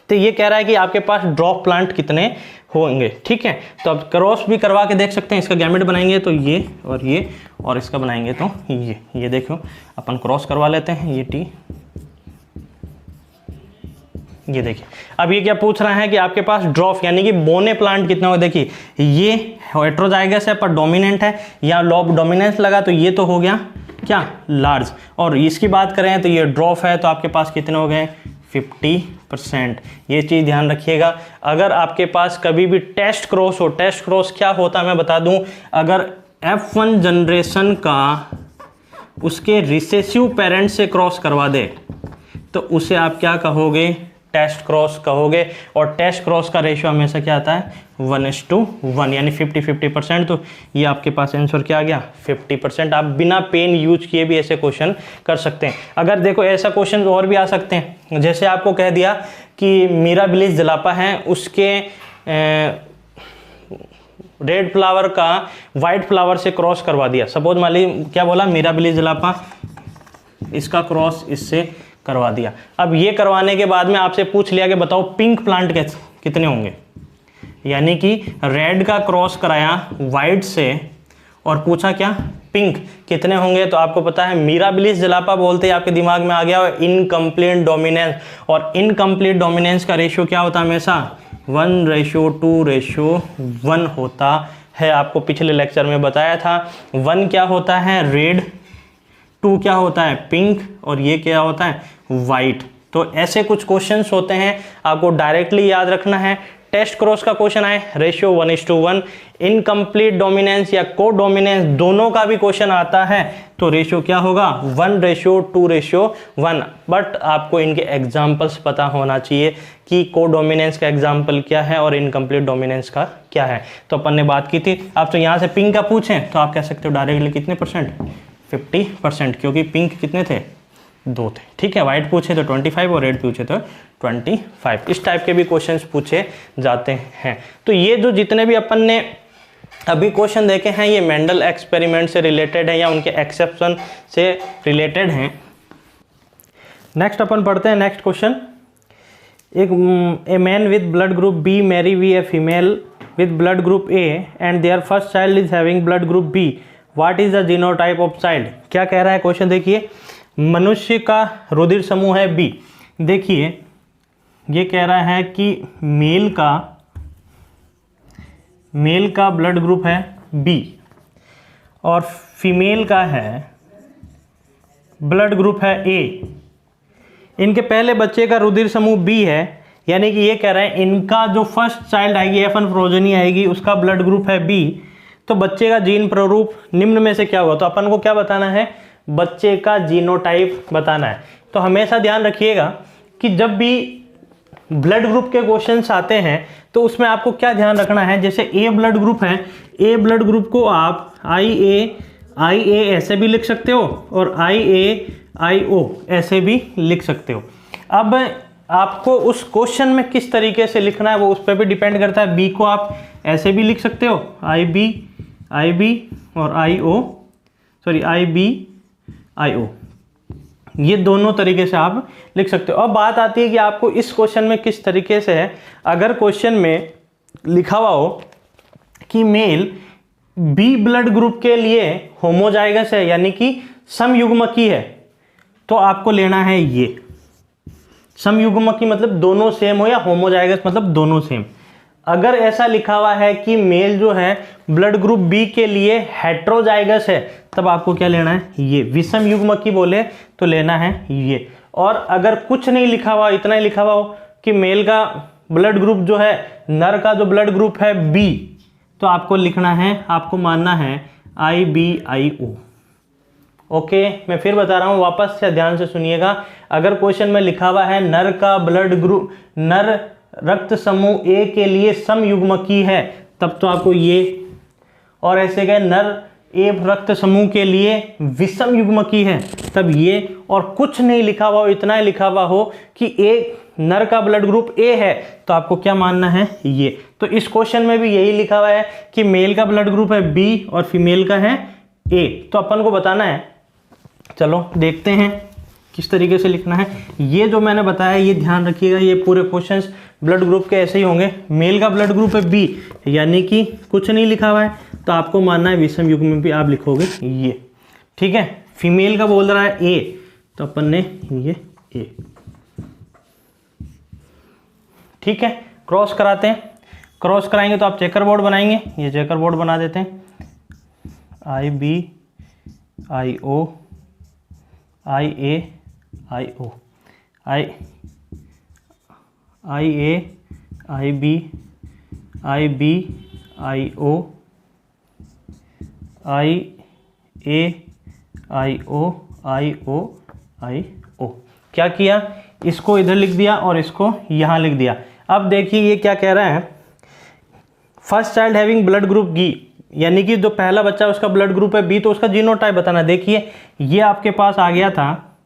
तो ये कह रहा है कि आपके पास ड्रॉप प्लांट कितने होंगे, ठीक है। तो अब क्रॉस भी करवा के देख सकते हैं, इसका गैमेट बनाएंगे तो ये और इसका बनाएंगे तो ये देखो अपन क्रॉस करवा लेते हैं, ये टी, ये देखिए। अब ये क्या पूछ रहा है कि आपके पास ड्रॉप यानी कि बोने प्लांट कितने होंगे। देखिए ये हेट्रोजाइगस है पर डोमिनेंट है, या लॉब डोमिनेंस लगा तो ये तो हो गया क्या, लार्ज। और इसकी बात करें तो ये ड्रॉप है तो आपके पास कितने हो गए, 50%। ये चीज़ ध्यान रखिएगा। अगर आपके पास कभी भी टेस्ट क्रॉस हो, टेस्ट क्रॉस क्या होता है मैं बता दूं, अगर F1 जनरेशन का उसके रिसेसिव पेरेंट से क्रॉस करवा दे तो उसे आप क्या कहोगे, टेस्ट क्रॉस कहोगे। और टेस्ट क्रॉस का रेशियो हमेशा क्या आता है, 1:1 यानी 50-50%। तो ये आपके पास आंसर क्या आ गया, 50%। आप बिना पेन यूज किए भी ऐसे क्वेश्चन कर सकते हैं। अगर देखो ऐसा क्वेश्चन और भी आ सकते हैं, जैसे आपको कह दिया कि मिराबिलिस जलापा है, उसके रेड फ्लावर का वाइट फ्लावर से क्रॉस करवा दिया। सपोज मान लीजिए क्या बोला, मिराबिलिस जलापा, इसका क्रॉस इससे करवा दिया। अब ये करवाने के बाद में आपसे पूछ लिया कि बताओ पिंक प्लांट कितने होंगे, यानी कि रेड का क्रॉस कराया वाइट से और पूछा क्या, पिंक कितने होंगे। तो आपको पता है मिराबिलिस जलापा बोलते ही आपके दिमाग में आ गया इनकम्प्लीट डोमिनेंस, और इनकम्प्लीट डोमिनेंस का रेशियो क्या होता है, हमेशा 1:2:1 होता है। आपको पिछले लेक्चर में बताया था 1 क्या होता है, रेड, 2 क्या होता है, पिंक, और ये क्या होता है, वाइट। तो ऐसे कुछ क्वेश्चंस होते हैं, आपको डायरेक्टली याद रखना है। टेस्ट क्रॉस का क्वेश्चन आए, रेशियो 1:1, इनकम्प्लीट डोमिनेंस या को डोमिनेंस दोनों का भी क्वेश्चन आता है तो रेशियो क्या होगा, 1:2:1। बट आपको इनके एग्जाम्पल्स पता होना चाहिए कि को डोमिनेंस का एग्जाम्पल क्या है और इनकम्प्लीट डोमिनेंस का क्या है। तो अपन ने बात की थी। आप तो यहाँ से पिंक का पूछें तो आप कह सकते हो डायरेक्टली कितने परसेंट, 50%, क्योंकि पिंक कितने थे, 2 थे, ठीक है। वाइट पूछे तो 25 और रेड पूछे तो 25। इस टाइप के भी क्वेश्चंस पूछे जाते हैं। तो ये जो जितने भी अपन ने अभी क्वेश्चन देखे हैं ये मेंडल एक्सपेरिमेंट से रिलेटेड है या उनके एक्सेप्शन से रिलेटेड हैं। नेक्स्ट अपन पढ़ते हैं next question. A man with blood group B married a female with blood group A and their first child is having blood group B, what is the genotype of child. क्या कह रहा है question, देखिए मनुष्य का रुधिर समूह है बी। देखिए ये कह रहा है कि मेल का ब्लड ग्रुप है बी और फीमेल का है ब्लड ग्रुप है ए। इनके पहले बच्चे का रुधिर समूह बी है, यानी कि ये कह रहे हैं इनका जो फर्स्ट चाइल्ड आएगी F1 प्रोजेनी आएगी उसका ब्लड ग्रुप है बी। तो बच्चे का जीन प्रारूप निम्न में से क्या होगा, तो अपन को क्या बताना है, बच्चे का जीनोटाइप बताना है। तो हमेशा ध्यान रखिएगा कि जब भी ब्लड ग्रुप के क्वेश्चंस आते हैं तो उसमें आपको क्या ध्यान रखना है, जैसे ए ब्लड ग्रुप है, ए ब्लड ग्रुप को आप IA ऐसे भी लिख सकते हो और IAIO ऐसे भी लिख सकते हो। अब आपको उस क्वेश्चन में किस तरीके से लिखना है वो उस पर भी डिपेंड करता है। बी को आप ऐसे भी लिख सकते हो IB और IBIO, ये दोनों तरीके से आप लिख सकते हो। अब बात आती है कि आपको इस क्वेश्चन में किस तरीके से है। अगर क्वेश्चन में लिखा हुआ हो कि मेल बी ब्लड ग्रुप के लिए होमोजाइगस है यानी कि समयुग्मकी है, तो आपको लेना है ये। समयुग्मकी मतलब दोनों सेम हो, या होमोजाइगस मतलब दोनों सेम। अगर ऐसा लिखा हुआ है कि मेल जो है ब्लड ग्रुप बी के लिए हेट्रोजाइगस है, तब आपको क्या लेना है, ये। विषम युग्मकी बोले तो लेना है ये। और अगर कुछ नहीं लिखा हुआ, इतना ही लिखा हुआ हो कि मेल का ब्लड ग्रुप जो है, नर का जो ब्लड ग्रुप है बी, तो आपको लिखना है, आपको मानना है IBIO। ओके, मैं फिर बता रहा हूँ, वापस से ध्यान से सुनिएगा। अगर क्वेश्चन में लिखा हुआ है नर का ब्लड ग्रुप, नर रक्त समूह ए के लिए समयुग्मकी है, तब तो आपको ये। और ऐसे गए नर ए रक्त समूह के लिए विषम युग्मकी है, तब ये। और कुछ नहीं लिखा हुआ हो, इतना ही लिखा हुआ हो कि ए नर का ब्लड ग्रुप ए है, तो आपको क्या मानना है, ये। तो इस क्वेश्चन में भी यही लिखा हुआ है कि मेल का ब्लड ग्रुप है बी और फीमेल का है ए, तो अपन को बताना है। चलो देखते हैं किस तरीके से लिखना है। ये जो मैंने बताया ये ध्यान रखिएगा, ये पूरे क्वेश्चंस ब्लड ग्रुप के ऐसे ही होंगे। मेल का ब्लड ग्रुप है बी यानी कि कुछ नहीं लिखा हुआ है, तो आपको मानना है विषम युग्म में भी आप लिखोगे ये, ठीक है। फीमेल का बोल रहा है ए, तो अपन ने ये ए, ठीक है। क्रॉस कराते हैं, क्रॉस कराएंगे तो आप चेकर बोर्ड बनाएंगे, ये चेकर बोर्ड बना देते हैं। IBIO IAIO IA IB IBIO IAIO। क्या किया, इसको इधर लिख दिया और इसको यहाँ लिख दिया। अब देखिए ये क्या कह रहा है, first child having blood group B, यानी कि जो पहला बच्चा उसका ब्लड ग्रुप है बी, तो उसका जीनोटाइप बताना। देखिए ये आपके पास आ गया था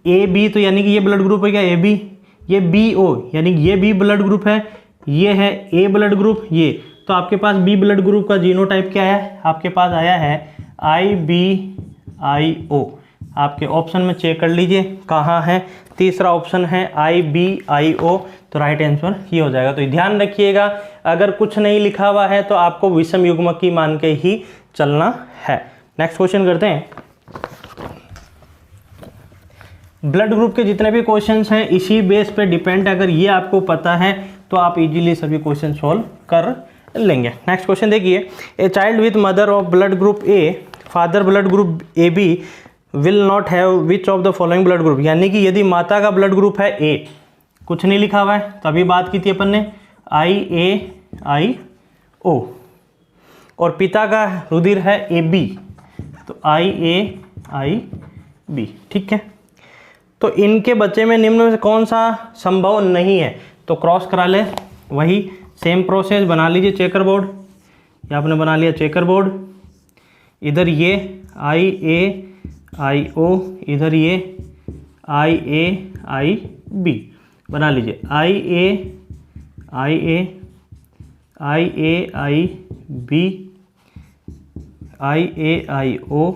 ए बी, तो यानी कि ये ब्लड ग्रुप है क्या, ए बी। ये BO यानी कि ये बी ब्लड ग्रुप है, ये है ए ब्लड ग्रुप, ये। तो आपके पास बी ब्लड ग्रुप का जीनोटाइप क्या है, आपके पास आया है IBIO। आपके ऑप्शन में चेक कर लीजिए कहाँ है, तीसरा ऑप्शन है IBIO, तो राइट आंसर ये हो जाएगा। तो ध्यान रखिएगा, अगर कुछ नहीं लिखा हुआ है तो आपको विषम युग्मकी मान के ही चलना है। नेक्स्ट क्वेश्चन करते हैं। ब्लड ग्रुप के जितने भी क्वेश्चंस हैं इसी बेस पे डिपेंड, अगर ये आपको पता है तो आप इजीली सभी क्वेश्चन सॉल्व कर लेंगे। नेक्स्ट क्वेश्चन देखिए, a child with mother of blood group A, father blood group AB will not have which of the following blood group, यानी कि यदि माता का ब्लड ग्रुप है ए, कुछ नहीं लिखा हुआ है, तभी बात की थी अपन ने IAIO, और पिता का रुधिर है AB, तो IAIB, ठीक है। तो इनके बच्चे में निम्न में से कौन सा संभव नहीं है, तो क्रॉस करा ले, वही सेम प्रोसेस बना लीजिए। चेकर बोर्ड, ये आपने बना लिया चेकर बोर्ड, इधर ये IAIO, इधर ये IAIB बना लीजिए। IAIAIAIB IAIO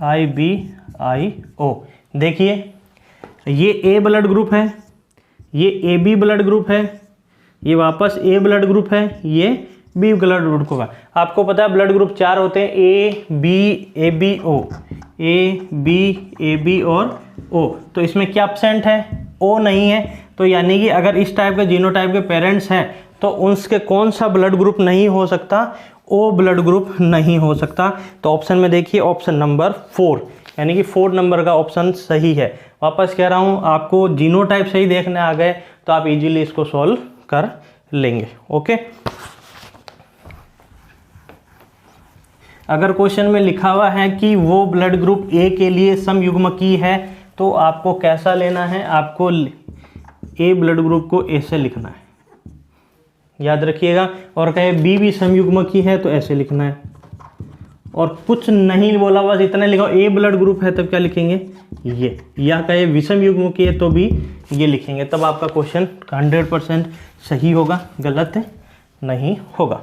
IBIO। देखिए ये ए ब्लड ग्रुप है, ये AB ब्लड ग्रुप है, ये वापस ए ब्लड ग्रुप है, ये बी ब्लड ग्रुप है। आपको पता है ब्लड ग्रुप 4 होते हैं, ABABO, AB और O। तो इसमें क्या एब्सेंट है, O नहीं है। तो यानी कि अगर इस टाइप के जीनोटाइप के पेरेंट्स हैं तो उनके कौन सा ब्लड ग्रुप नहीं हो सकता, O ब्लड ग्रुप नहीं हो सकता। तो ऑप्शन में देखिए ऑप्शन नंबर 4, यानी कि 4 नंबर का ऑप्शन सही है। वापस कह रहा हूँ, आपको जीनोटाइप सही देखने आ गए तो आप इजीली इसको सॉल्व कर लेंगे। ओके, अगर क्वेश्चन में लिखा हुआ है कि वो ब्लड ग्रुप ए के लिए समयुग्मकी है, तो आपको कैसा लेना है, आपको ए ब्लड ग्रुप को ऐसे लिखना है, याद रखिएगा। और कहे बी भी समयुग्मकी है तो ऐसे लिखना है, और कुछ नहीं बोला, बस इतना लिखा ए ब्लड ग्रुप है तब क्या लिखेंगे ये, या कहे विषम युग्मकी है तो भी ये लिखेंगे, तब आपका क्वेश्चन 100% सही होगा, गलत नहीं होगा।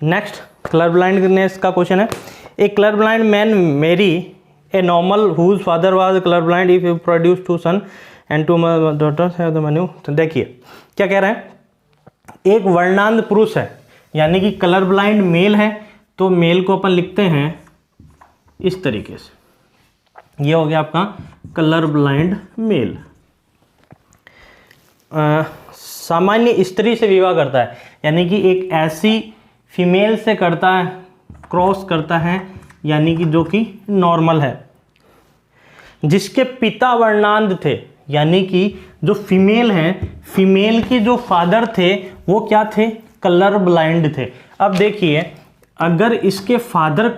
नेक्स्ट कलर ब्लाइंडनेस का क्वेश्चन है। A colour blind man marry a normal whose father was colour blind if you produce 2 son and 2 daughters have the menu. तो देखिए क्या कह रहे हैं, एक वर्णांध पुरुष है यानी कि कलर ब्लाइंड मेल है, तो मेल को अपन लिखते हैं इस तरीके से, ये हो गया आपका कलर ब्लाइंड मेल। सामान्य स्त्री से विवाह करता है यानी कि एक ऐसी फीमेल से करता है, क्रॉस करता है यानी कि जो कि नॉर्मल है, जिसके पिता वर्णांध थे यानी कि जो फीमेल है, फीमेल के जो फादर थे वो क्या थे, कलर ब्लाइंड थे। अब देखिए अगर इसके फादर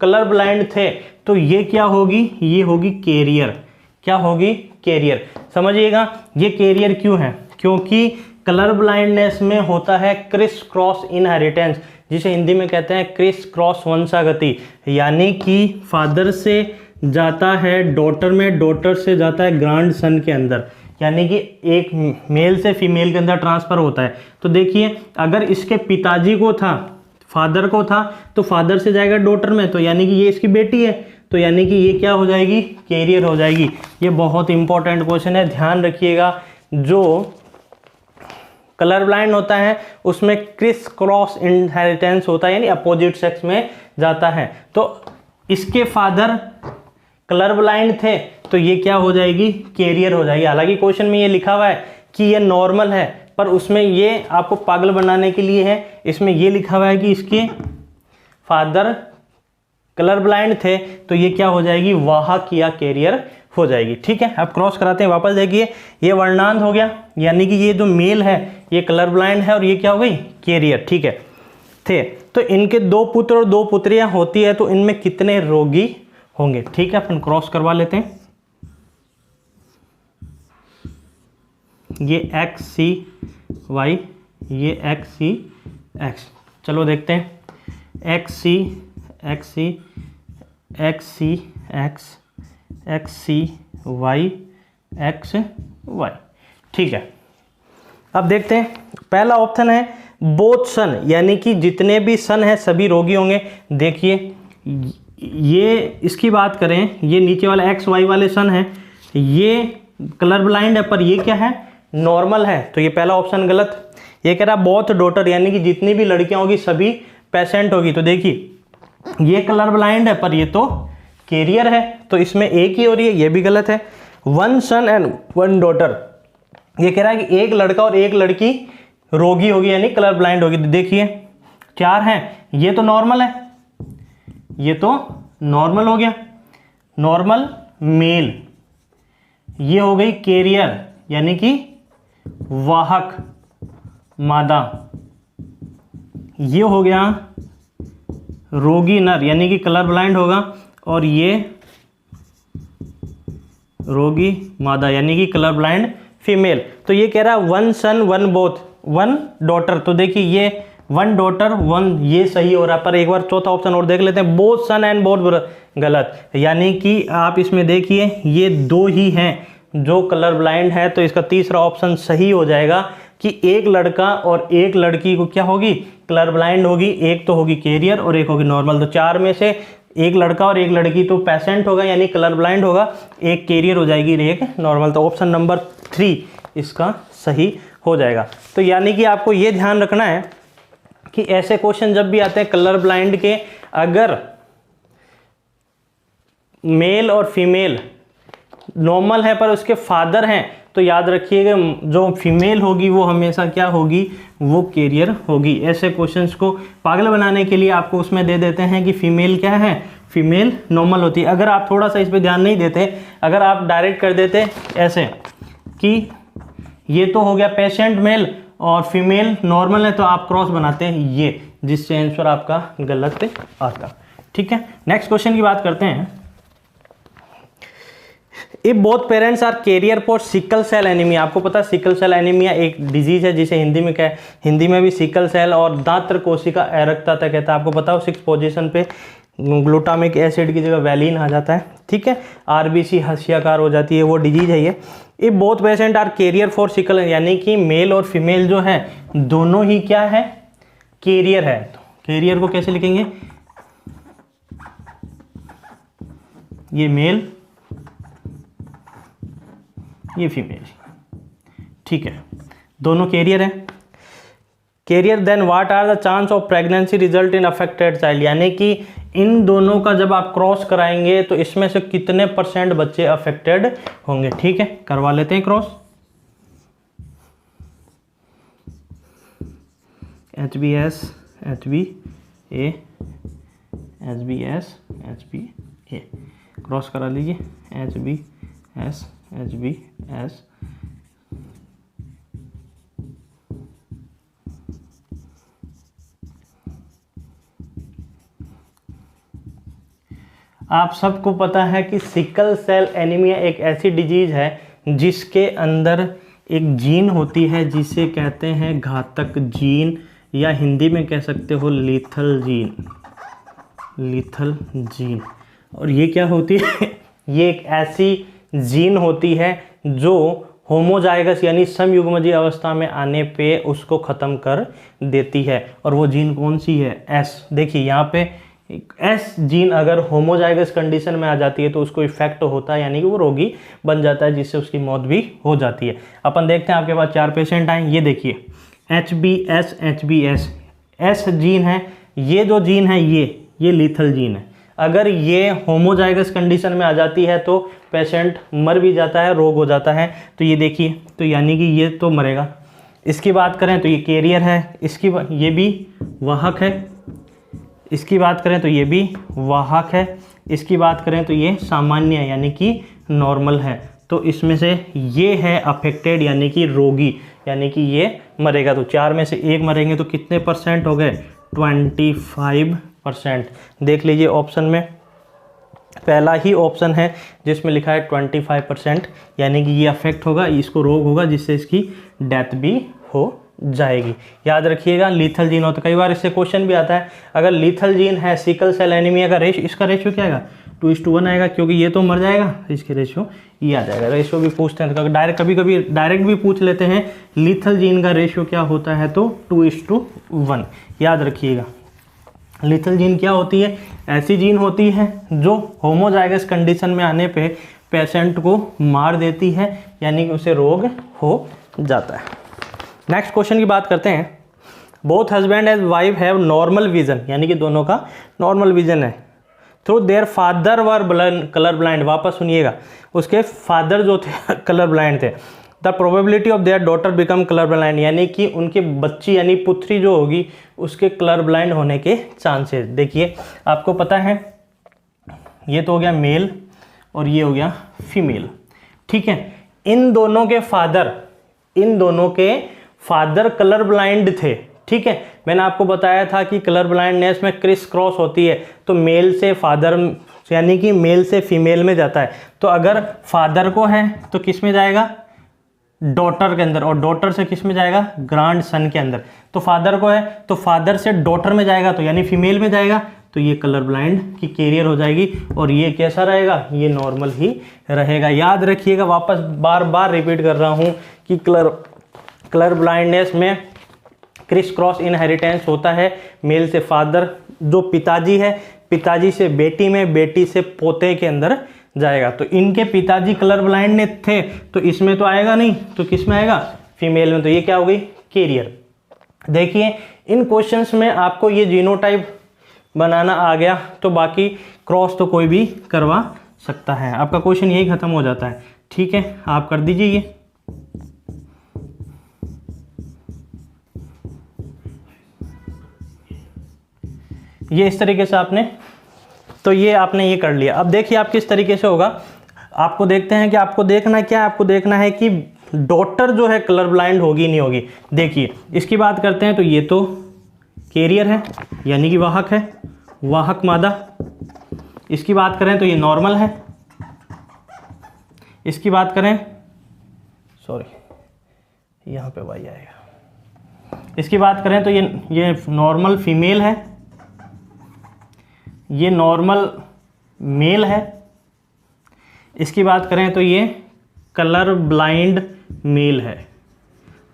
कलर ब्लाइंड थे तो ये क्या होगी, ये होगी कैरियर। क्या होगी, कैरियर। समझिएगा ये कैरियर क्यों है, क्योंकि कलर ब्लाइंडनेस में होता है क्रिस क्रॉस इनहेरिटेंस, जिसे हिंदी में कहते हैं क्रिस क्रॉस वंशागति, यानी कि फादर से जाता है डॉटर में, डॉटर से जाता है ग्रैंड सन के अंदर, यानी कि एक मेल से फीमेल के अंदर ट्रांसफर होता है। तो देखिए अगर इसके पिताजी को था, फादर को था, तो फादर से जाएगा डॉटर में, तो यानी कि ये इसकी बेटी है, तो यानी कि ये क्या हो जाएगी, कैरियर हो जाएगी। ये बहुत इंपॉर्टेंट क्वेश्चन है, ध्यान रखिएगा। जो कलर ब्लाइंड होता है उसमें क्रिस क्रॉस इनहेरिटेंस होता है, यानी अपोजिट सेक्स में जाता है। तो इसके फादर कलर ब्लाइंड थे तो ये क्या हो जाएगी, कैरियर हो जाएगी। हालांकि क्वेश्चन में ये लिखा हुआ है कि ये नॉर्मल है, पर उसमें ये आपको पागल बनाने के लिए है, इसमें ये लिखा हुआ है कि इसके फादर कलर ब्लाइंड थे, तो ये क्या हो जाएगी, वाहक या कैरियर हो जाएगी। ठीक है, अब क्रॉस कराते हैं वापस। देखिए ये वर्णांध हो गया, यानी कि ये जो मेल है ये कलर ब्लाइंड है और ये क्या हो गई, कैरियर। ठीक है, थे तो इनके 2 पुत्र और 2 पुत्रियां होती है, तो इनमें कितने रोगी होंगे। ठीक है, अपन क्रॉस करवा लेते हैं। ये एक्स सी वाई, ये एक्स सी एक्स, चलो देखते हैं। एक्स सी एक्स सी एक्स सी एक्स एक्स सी वाई एक्स वाई। ठीक है, अब देखते हैं। पहला ऑप्शन है बोथ सन, यानी कि जितने भी सन हैं सभी रोगी होंगे। देखिए ये इसकी बात करें, ये नीचे वाला एक्स वाई वाले सन है, ये कलर ब्लाइंड है पर ये क्या है, नॉर्मल है, तो ये पहला ऑप्शन गलत। ये कह रहा है बोथ डॉटर, यानी कि जितनी भी लड़कियां होगी सभी पेशेंट होगी, तो देखिए ये कलर ब्लाइंड है पर ये तो कैरियर है, तो इसमें एक ही हो रही है, ये भी गलत है। 1 सन एंड 1 डॉटर, ये कह रहा है कि एक लड़का और एक लड़की रोगी होगी यानी कलर ब्लाइंड होगी। तो देखिए 4 हैं, ये तो नॉर्मल है, ये तो नॉर्मल हो गया, नॉर्मल मेल। ये हो गई कैरियर यानी कि वाहक मादा। ये हो गया रोगी नर यानी कि कलर ब्लाइंड होगा, और ये रोगी मादा यानी कि कलर ब्लाइंड फीमेल। तो ये कह रहा है 1 सन 1 बोथ 1 डॉटर, तो देखिए ये 1 डॉटर 1 ये सही हो रहा है, पर एक बार चौथा ऑप्शन और देख लेते हैं, बोथ सन एंड बोथ गलत। यानी कि आप इसमें देखिए ये 2 ही हैं जो कलर ब्लाइंड है, तो इसका तीसरा ऑप्शन सही हो जाएगा कि एक लड़का और एक लड़की को क्या होगी, कलर ब्लाइंड होगी। एक तो होगी कैरियर और एक होगी नॉर्मल, तो 4 में से एक लड़का और एक लड़की तो पेशेंट होगा यानी कलर ब्लाइंड होगा, एक कैरियर हो जाएगी और एक नॉर्मल, तो ऑप्शन नंबर 3 इसका सही हो जाएगा। तो यानी कि आपको ये ध्यान रखना है कि ऐसे क्वेश्चन जब भी आते हैं कलर ब्लाइंड के, अगर मेल और फीमेल नॉर्मल है पर उसके फादर हैं, तो याद रखिएगा जो फीमेल होगी वो हमेशा क्या होगी, वो कैरियर होगी। ऐसे क्वेश्चंस को पागल बनाने के लिए आपको उसमें दे देते हैं कि फीमेल क्या है, फीमेल नॉर्मल होती है। अगर आप थोड़ा सा इस पे ध्यान नहीं देते, अगर आप डायरेक्ट कर देते ऐसे कि ये तो हो गया पेशेंट मेल और फीमेल नॉर्मल है, तो आप क्रॉस बनाते हैं ये, जिससे आंसर आपका गलत आता। ठीक है, नेक्स्ट क्वेश्चन की बात करते हैं। If both parents are carrier for sickle cell anaemia, आपको पता है सिकल सेल एनीमिया एक डिजीज है जिसे हिंदी में भी सिकल सेल और दात्र कोशिका एरक्तता कहता है। आपको पता हो 6 पोजीशन पे ग्लूटामिक एसिड की जगह वैलिन आ जाता है। ठीक है, आरबीसी हस्याकार हो जाती है, वो डिजीज है ये। If both patient are carrier for sickle, यानी कि मेल और फीमेल जो है दोनों ही क्या है, कैरियर है। कैरियर को कैसे लिखेंगे, ये मेल, ये फीमेल, ठीक है, दोनों कैरियर हैं। Carrier, then what are the chance of pregnancy result in affected child, यानी कि इन दोनों का जब आप क्रॉस कराएंगे तो इसमें से कितने % बच्चे अफेक्टेड होंगे। ठीक है, करवा लेते हैं cross. HBS HBA HBS HBA cross करा लीजिए, HBS HBS आप सबको पता है कि सिकल सेल एनीमिया एक ऐसी डिजीज है जिसके अंदर एक जीन होती है जिसे कहते हैं घातक जीन, या हिंदी में कह सकते हो लीथल जीन, लीथल जीन। और ये क्या होती है, ये एक ऐसी जीन होती है जो होमोजाइगस यानी समयुग्मजीय अवस्था में आने पे उसको ख़त्म कर देती है। और वो जीन कौन सी है, एस। देखिए यहाँ पे एस जीन अगर होमोजाइगस कंडीशन में आ जाती है तो उसको इफेक्ट होता है, यानी कि वो रोगी बन जाता है, जिससे उसकी मौत भी हो जाती है। अपन देखते हैं, आपके पास 4 पेशेंट आए, ये देखिए HBS एस जीन है, ये जो जीन है ये लीथल जीन है। अगर ये होमोजाइगस कंडीशन में आ जाती है तो पेशेंट मर भी जाता है, रोग हो जाता है। तो ये देखिए, तो यानी कि ये तो मरेगा। इसकी बात करें तो ये कैरियर है, ये भी वाहक है। इसकी बात करें तो ये भी वाहक है। इसकी बात करें तो ये सामान्य है, यानी कि नॉर्मल है। तो इसमें से ये है अफेक्टेड यानी कि रोगी, यानी कि ये मरेगा। तो 4 में से 1 मरेंगे तो कितने % हो गए, 25%। देख लीजिए ऑप्शन में पहला ही ऑप्शन है जिसमें लिखा है 25%, यानी कि ये अफेक्ट होगा, इसको रोग होगा जिससे इसकी डेथ भी हो जाएगी। याद रखिएगा लीथल जीन होता है, कई बार इससे क्वेश्चन भी आता है, अगर लीथल जीन है सिकल सेल एनीमिया का इसका रेशियो क्या आएगा, 2:1 आएगा, क्योंकि ये तो मर जाएगा, इसके रेशियो ये आ जाएगा। रेशियो भी पूछते हैं तो डायरेक्ट, कभी कभी डायरेक्ट भी पूछ लेते हैं लीथल जीन का रेशियो क्या होता है, तो 2:1 याद रखिएगा। लीथल जीन क्या होती है, ऐसी जीन होती है जो होमोजाइगस कंडीशन में आने पे पेशेंट को मार देती है, यानी कि उसे रोग हो जाता है। नेक्स्ट क्वेश्चन की बात करते हैं। Both husband and wife have normal vision, यानी कि दोनों का नॉर्मल विजन है। Through their father were colour blind, वापस सुनिएगा, उसके फादर जो थे कलर ब्लाइंड थे। The probability of their daughter become colour blind, यानी कि उनकी बच्ची यानी पुत्री जो होगी उसके कलर ब्लाइंड होने के चांसेस। देखिए आपको पता है ये तो हो गया मेल और ये हो गया फीमेल, ठीक है। इन दोनों के फादर कलर ब्लाइंड थे, ठीक है। मैंने आपको बताया था कि कलर ब्लाइंडनेस में क्रिस क्रॉस होती है, तो मेल से फादर यानी कि मेल से फीमेल में जाता है। तो अगर फादर को है तो किस में जाएगा, डॉटर के अंदर, और डॉटर से किस में जाएगा, ग्रैंड सन के अंदर। तो फादर को है तो फादर से डॉटर में जाएगा, तो यानी फीमेल में जाएगा, तो ये कलर ब्लाइंड की कैरियर हो जाएगी। और ये कैसा रहेगा, ये नॉर्मल ही रहेगा। याद रखिएगा, वापस बार बार रिपीट कर रहा हूँ कि कलर ब्लाइंडनेस में क्रिस क्रॉस इनहेरिटेंस होता है। मेल से फादर, जो पिताजी है, पिताजी से बेटी में, बेटी से पोते के अंदर जाएगा। तो इनके पिताजी कलर ब्लाइंड थे तो इसमें तो आएगा नहीं, तो किस में आएगा, फीमेल में। तो ये क्या हो गई, कैरियर। देखिए इन क्वेश्चंस में आपको ये जीनोटाइप बनाना आ गया तो बाकी क्रॉस तो कोई भी करवा सकता है। आपका क्वेश्चन यही खत्म हो जाता है, ठीक है। आप कर दीजिए ये इस तरीके से आपने, तो ये आपने ये कर लिया। अब देखिए आप किस तरीके से होगा, आपको देखते हैं कि आपको देखना क्या है, आपको देखना है कि डॉटर जो है कलर ब्लाइंड होगी नहीं होगी। देखिए इसकी बात करते हैं तो ये तो कैरियर है, यानी कि वाहक है, वाहक मादा। इसकी बात करें तो ये नॉर्मल है। इसकी बात करें, सॉरी यहाँ पे वाई आएगा। इसकी बात करें तो ये नॉर्मल फीमेल है, ये नॉर्मल मेल है। इसकी बात करें तो ये कलर ब्लाइंड मेल है।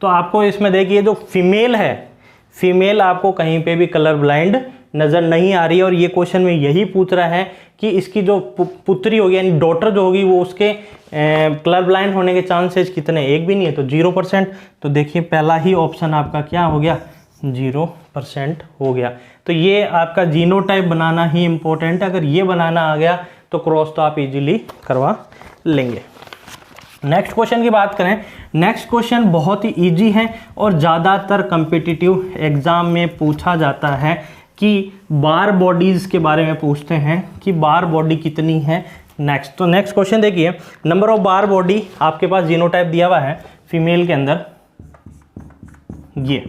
तो आपको इसमें देखिए जो फीमेल है, फीमेल आपको कहीं पे भी कलर ब्लाइंड नज़र नहीं आ रही है। और ये क्वेश्चन में यही पूछ रहा है कि इसकी जो पुत्री होगी यानी डॉटर जो होगी वो उसके कलर ब्लाइंड होने के चांसेस कितने, एक भी नहीं है तो 0%। तो देखिए पहला ही ऑप्शन आपका क्या हो गया, 0% हो गया। तो ये आपका जीनोटाइप बनाना ही इम्पोर्टेंट है, अगर ये बनाना आ गया तो क्रॉस तो आप इजीली करवा लेंगे। नेक्स्ट क्वेश्चन की बात करें, नेक्स्ट क्वेश्चन बहुत ही इजी है और ज़्यादातर कम्पिटिटिव एग्जाम में पूछा जाता है कि बार बॉडीज़ के बारे में पूछते हैं कि बार बॉडी कितनी है। तो नेक्स्ट क्वेश्चन देखिए, नंबर ऑफ बार बॉडी आपके पास जीनोटाइप दिया हुआ है फीमेल के अंदर, ये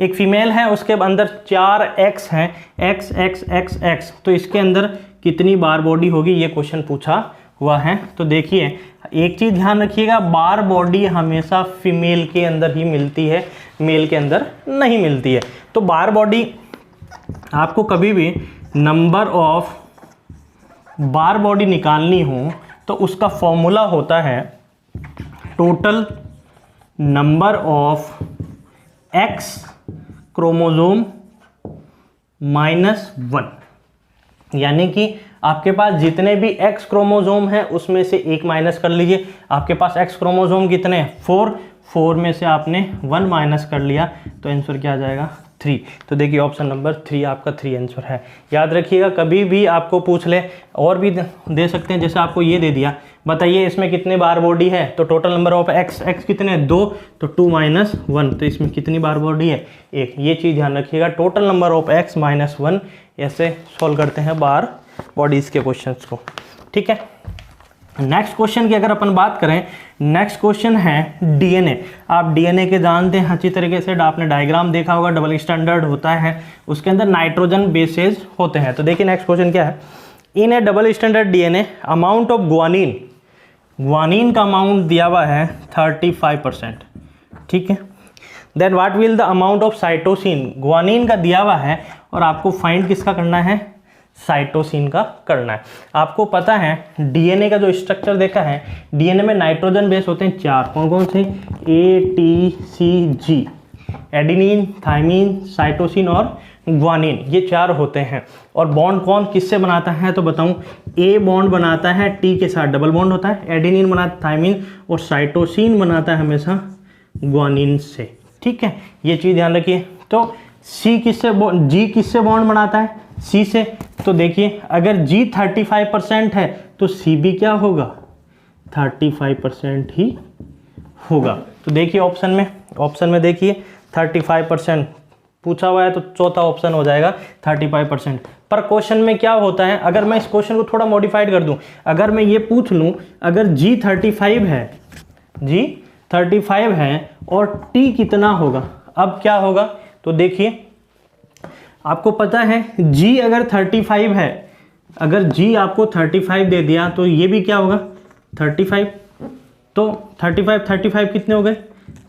एक फीमेल है उसके अंदर 4 एक्स हैं, एक्स एक्स एक्स एक्स, तो इसके अंदर कितनी बार बॉडी होगी, ये क्वेश्चन पूछा हुआ है। तो देखिए एक चीज़ ध्यान रखिएगा, बार बॉडी हमेशा फीमेल के अंदर ही मिलती है, मेल के अंदर नहीं मिलती है। तो बार बॉडी आपको कभी भी नंबर ऑफ बार बॉडी निकालनी हो तो उसका फॉर्मूला होता है total number of x chromosome -1, यानी कि आपके पास जितने भी एक्स क्रोमोसोम हैं उसमें से एक माइनस कर लीजिए। आपके पास एक्स क्रोमोसोम कितने हैं, 4 में से आपने 1 माइनस कर लिया तो आंसर क्या आ जाएगा, 3। तो देखिए ऑप्शन नंबर 3 आपका 3 आंसर है। याद रखिएगा कभी भी आपको पूछ ले, और भी दे सकते हैं, जैसे आपको ये दे दिया, बताइए इसमें कितने बार बॉडी है, तो total number of x, x कितने 2, तो 2 - 1, तो इसमें कितनी बार बॉडी है, 1। ये चीज़ ध्यान रखिएगा, टोटल नंबर ऑफ एक्स -1, ऐसे सॉल्व करते हैं बार बॉडीज़ के क्वेश्चंस को, ठीक है। नेक्स्ट क्वेश्चन की अगर अपन बात करें, नेक्स्ट क्वेश्चन है डीएनए। आप डीएनए के जानते हैं अच्छी तरीके से, आपने डायग्राम देखा होगा, डबल स्टैंडर्ड होता है, उसके अंदर नाइट्रोजन बेसेस होते हैं। तो देखिए नेक्स्ट क्वेश्चन क्या है, in a double standard DNA amount of guanine, guanine का अमाउंट दिया हुआ है 35%, ठीक है। Then what will the amount of cytosine, guanine का दिया हुआ है और आपको फाइंड किसका करना है, साइटोसिन का करना है। आपको पता है डीएनए का जो स्ट्रक्चर देखा है, डीएनए में नाइट्रोजन बेस होते हैं 4, कौन कौन से, ATCG, एडेनिन, थाइमिन, साइटोसिन और ग्वानिन, ये 4 होते हैं। और बॉन्ड कौन किससे बनाता है तो बताऊं, ए बॉन्ड बनाता है टी के साथ, डबल बॉन्ड होता है, एडेनिन बनाता है थाइमिन, और साइटोसिन बनाता है हमेशा ग्वानिन से, ठीक है। ये चीज़ ध्यान रखिए। तो सी किससे, जी किससे बॉन्ड बनाता है, सी से। तो देखिए अगर जी 35% है तो सी भी क्या होगा, 35% ही होगा। तो देखिए ऑप्शन में देखिए 35% पूछा हुआ है, तो चौथा ऑप्शन हो जाएगा 35%। पर क्वेश्चन में क्या होता है, अगर मैं इस क्वेश्चन को थोड़ा मॉडिफाइड कर दूं, अगर मैं ये पूछ लूं, अगर जी 35 है और टी कितना होगा, अब क्या होगा, तो देखिए आपको पता है G अगर 35 है, अगर G आपको 35 दे दिया तो ये भी क्या होगा 35, तो 35 कितने हो गए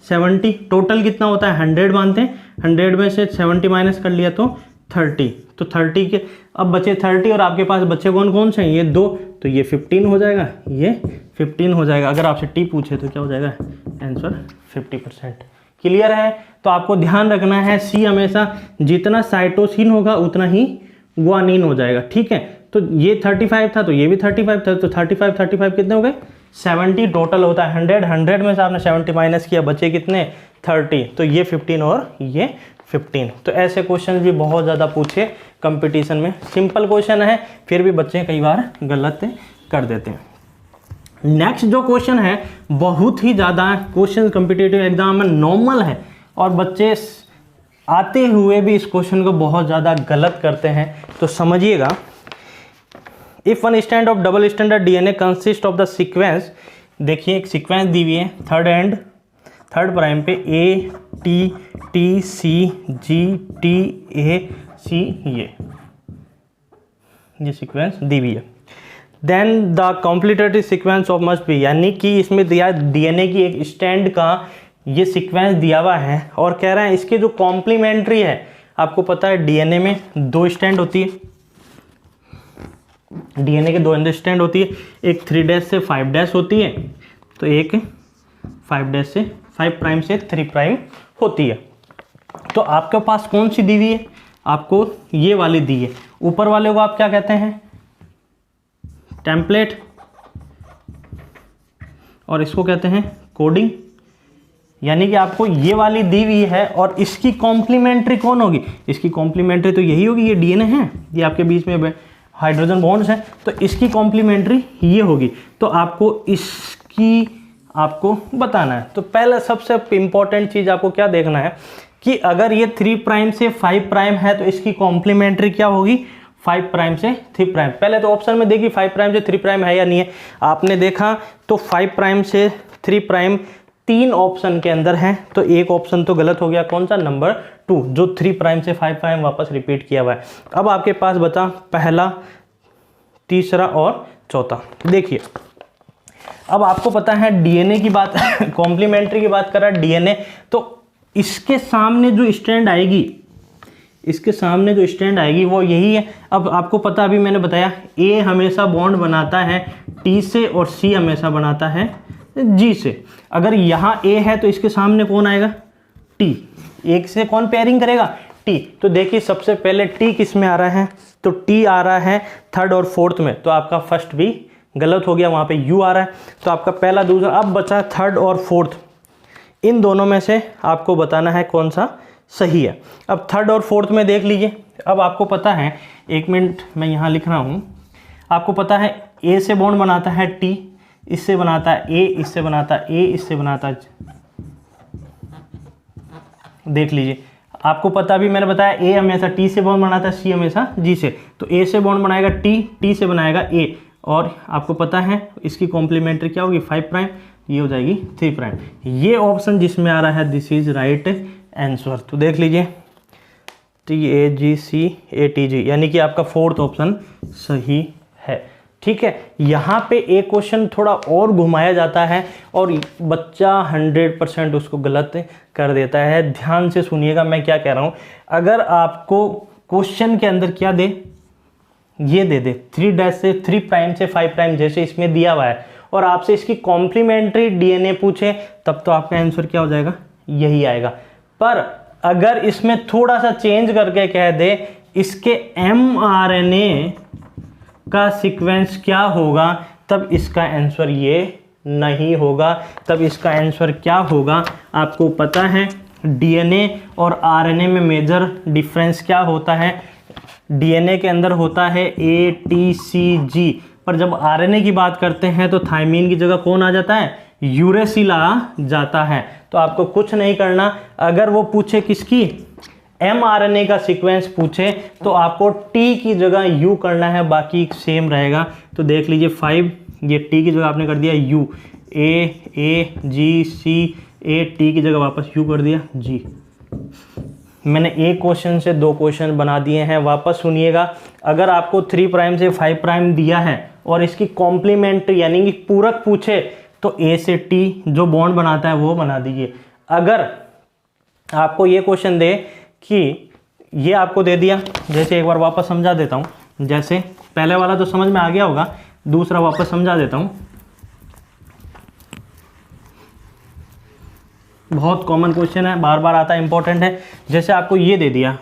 70, टोटल कितना होता है 100 मानते हैं, 100 में से 70 माइनस कर लिया तो 30, तो 30 के अब बचे 30 और आपके पास बच्चे कौन कौन से हैं, ये 2, तो ये 15 हो जाएगा, ये 15 हो जाएगा। अगर आपसे टी पूछे तो क्या हो जाएगा आंसर 50%। क्लियर है। तो आपको ध्यान रखना है सी हमेशा जितना साइटोसिन होगा उतना ही ग्वानिन हो जाएगा, ठीक है। तो ये 35 था तो ये भी 35 था, तो 35 कितने हो गए 70, टोटल होता है 100 में से आपने 70 माइनस किया, बचे कितने 30, तो ये 15 और ये 15। तो ऐसे क्वेश्चन भी बहुत ज़्यादा पूछे कंपटीशन में, सिंपल क्वेश्चन है फिर भी बच्चे कई बार गलत कर देते हैं। नेक्स्ट जो क्वेश्चन है बहुत ही ज़्यादा क्वेश्चन कॉम्पिटिटिव एग्जाम में नॉर्मल है और बच्चे आते हुए भी इस क्वेश्चन को बहुत ज़्यादा गलत करते हैं, तो समझिएगा। If one stand of double standard DNA consist of the sequence, देखिए एक सीक्वेंस दी हुई है, थर्ड प्राइम पे ATTCGTAC, ये सीक्वेंस दी हुई है। Then the complementary sequence of must be, यानी कि इसमें दिया डीएनए की एक स्टैंड का ये सीक्वेंस दिया हुआ है और कह रहा है इसके जो कॉम्प्लीमेंट्री है, आपको पता है डीएनए में 2 स्टैंड होती है, डीएनए के 2 स्टैंड होती है, एक 3' से 5' होती है, तो एक 5' से 5' से 3' होती है। तो आपके पास कौन सी दी हुई है, आपको ये वाली दी है। ऊपर वाले को आप क्या कहते हैं, टेम्पलेट, और इसको कहते हैं कोडिंग। यानी कि आपको ये वाली दी हुई है और इसकी कॉम्प्लीमेंट्री कौन होगी, इसकी कॉम्प्लीमेंट्री तो यही होगी, ये डीएनए है, ये आपके बीच में हाइड्रोजन बॉन्ड्स हैं, तो इसकी कॉम्प्लीमेंट्री ये होगी। तो आपको इसकी आपको बताना है। तो पहले सबसे इंपॉर्टेंट चीज़ आपको क्या देखना है कि अगर ये 3 प्राइम से 5 प्राइम है तो इसकी कॉम्प्लीमेंट्री क्या होगी, 5 प्राइम से 3 प्राइम। पहले तो ऑप्शन में देखिए 5 प्राइम से 3 प्राइम है या नहीं है। आपने देखा तो 5 प्राइम से 3 प्राइम 3 ऑप्शन के अंदर है, तो एक ऑप्शन तो गलत हो गया, कौन सा, नंबर 2, जो 3 प्राइम से 5 प्राइम वापस रिपीट किया हुआ है। अब आपके पास बचा पहला, तीसरा और चौथा। देखिए अब आपको पता है डीएनए की बात कॉम्प्लीमेंट्री की बात कर रहा है डीएनए, तो इसके सामने जो स्ट्रैंड आएगी, इसके सामने जो स्ट्रैंड आएगी वो यही है। अब आपको पता, अभी मैंने बताया ए हमेशा बॉन्ड बनाता है टी से और सी हमेशा बनाता है जी से। अगर यहाँ ए है तो इसके सामने कौन आएगा, टी। एक से कौन पेयरिंग करेगा, टी। तो देखिए सबसे पहले टी किस में आ रहा है, तो टी आ रहा है थर्ड और फोर्थ में, तो आपका फर्स्ट भी गलत हो गया, वहाँ पे यू आ रहा है। तो आपका पहला, दूसरा, अब बचा थर्ड और फोर्थ, इन दोनों में से आपको बताना है कौन सा सही है। अब थर्ड और फोर्थ में देख लीजिए। अब आपको पता है, एक मिनट मैं यहाँ लिख रहा हूँ, आपको पता है ए से बॉन्ड बनाता है टी, इससे बनाता है ए, इससे बनाता है ए, इससे बनाता है, देख लीजिए। आपको पता भी मैंने बताया ए हमेशा टी से बॉन्ड बनाता है, सी हमेशा जी से। तो ए से बॉन्ड बनाएगा टी, टी से बनाएगा ए, और आपको पता है इसकी कॉम्प्लीमेंट्री क्या होगी, 5 प्राइम, ये हो जाएगी 3 प्राइम। ये ऑप्शन जिसमें आ रहा है दिस इज राइट आंसर। तो देख लीजिए TAGCATG, यानी कि आपका फोर्थ ऑप्शन सही है। ठीक है, यहाँ पे एक क्वेश्चन थोड़ा और घुमाया जाता है और बच्चा 100% उसको गलत कर देता है। ध्यान से सुनिएगा मैं क्या कह रहा हूँ। अगर आपको क्वेश्चन के अंदर क्या दे, ये दे दे 3 से 3 प्राइम से 5 प्राइम जैसे इसमें दिया हुआ है, और आपसे इसकी कॉम्प्लीमेंट्री डीएनए पूछे, तब तो आपका आंसर क्या हो जाएगा, यही आएगा। पर अगर इसमें थोड़ा सा चेंज करके कह दे इसके एमआरएनए का सीक्वेंस क्या होगा, तब इसका आंसर ये नहीं होगा। तब इसका आंसर क्या होगा, आपको पता है डीएनए और आरएनए में मेजर डिफरेंस क्या होता है। डीएनए के अंदर होता है ATCG, पर जब आरएनए की बात करते हैं तो थायमीन की जगह कौन आ जाता है, यूरेसिल आ जाता है। तो आपको कुछ नहीं करना, अगर वो पूछे किसकी, mRNA का सीक्वेंस पूछे, तो आपको T की जगह U करना है, बाकी सेम रहेगा। तो देख लीजिए 5, ये T की जगह आपने कर दिया U, A T की जगह वापस U कर दिया G। मैंने एक क्वेश्चन से 2 क्वेश्चन बना दिए हैं, वापस सुनिएगा। अगर आपको 3 प्राइम से 5 प्राइम दिया है और इसकी कॉम्प्लीमेंट्री यानी कि पूरक पूछे, तो A से T जो बॉन्ड बनाता है वो बना दीजिए। अगर आपको ये क्वेश्चन दे कि ये आपको दे दिया, जैसे एक बार वापस समझा देता हूँ, जैसे पहले वाला तो समझ में आ गया होगा, दूसरा वापस समझा देता हूँ। बहुत कॉमन क्वेश्चन है, बार बार आता है, इंपॉर्टेंट है। जैसे आपको ये दे दिया,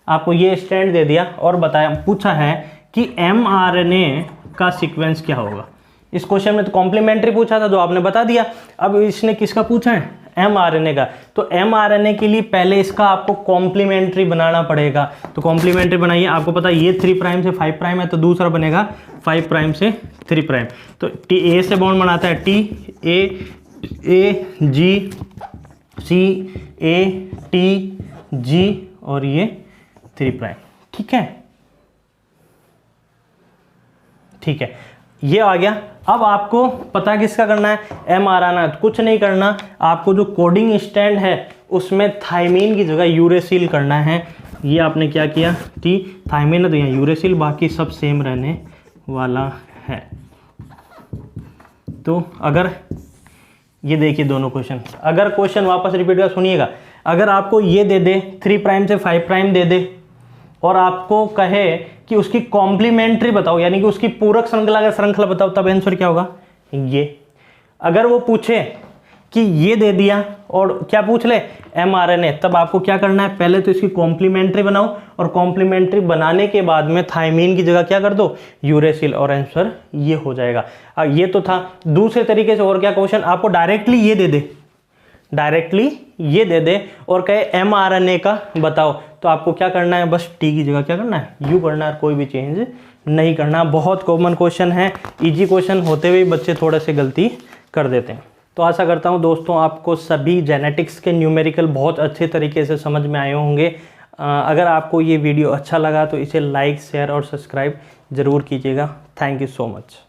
आपको ये स्टैंड दे दिया और बताया, पूछा है कि mRNA का सीक्वेंस क्या होगा। इस क्वेश्चन में तो कॉम्प्लीमेंट्री पूछा था जो आपने बता दिया। अब इसने किसका पूछा है, mRNA का। तो mRNA के लिए पहले इसका आपको कॉम्प्लीमेंट्री बनाना पड़ेगा। तो कॉम्प्लीमेंट्री बनाइए, आपको पता है ये 3 प्राइम से 5 प्राइम है, तो दूसरा बनेगा 5 प्राइम से 3 प्राइम। तो A से बॉन्ड बनाता है T, AGCATG और ये 3 प्राइम। ठीक है, ठीक है, ये आ गया। अब आपको पता किसका करना है, mRNA। कुछ नहीं करना, आपको जो कोडिंग स्टैंड है उसमें थायमीन की जगह यूरेसिल करना है। ये आपने क्या किया कि थायमीन है तो यहाँ यूरेसिल, बाकी सब सेम रहने वाला है। तो अगर ये देखिए दोनों क्वेश्चन, अगर क्वेश्चन वापस रिपीट कर सुनिएगा, अगर आपको ये दे दे 3 प्राइम से 5 प्राइम दे दे और आपको कहे कि उसकी कॉम्प्लीमेंट्री बताओ, यानी कि उसकी पूरक श्रृंखला का श्रृंखला बताओ, तब आंसर क्या होगा ये। अगर वो पूछे कि ये दे दिया और क्या पूछ ले mRNA, तब आपको क्या करना है, पहले तो इसकी कॉम्प्लीमेंट्री बनाओ और कॉम्प्लीमेंट्री बनाने के बाद में थायमीन की जगह क्या कर दो यूरेसिल और आंसर ये हो जाएगा। ये तो था। दूसरे तरीके से और क्या क्वेश्चन आपको डायरेक्टली ये दे दे, डायरेक्टली ये दे दे और कहे mRNA का बताओ, तो आपको क्या करना है, बस टी की जगह क्या करना है यू करना है, कोई भी चेंज नहीं करना। बहुत कॉमन क्वेश्चन है, इजी क्वेश्चन होते हुए बच्चे थोड़े से गलती कर देते हैं। तो आशा करता हूं दोस्तों आपको सभी जेनेटिक्स के न्यूमेरिकल बहुत अच्छे तरीके से समझ में आए होंगे। अगर आपको ये वीडियो अच्छा लगा तो इसे लाइक शेयर और सब्सक्राइब ज़रूर कीजिएगा। Thank you so much.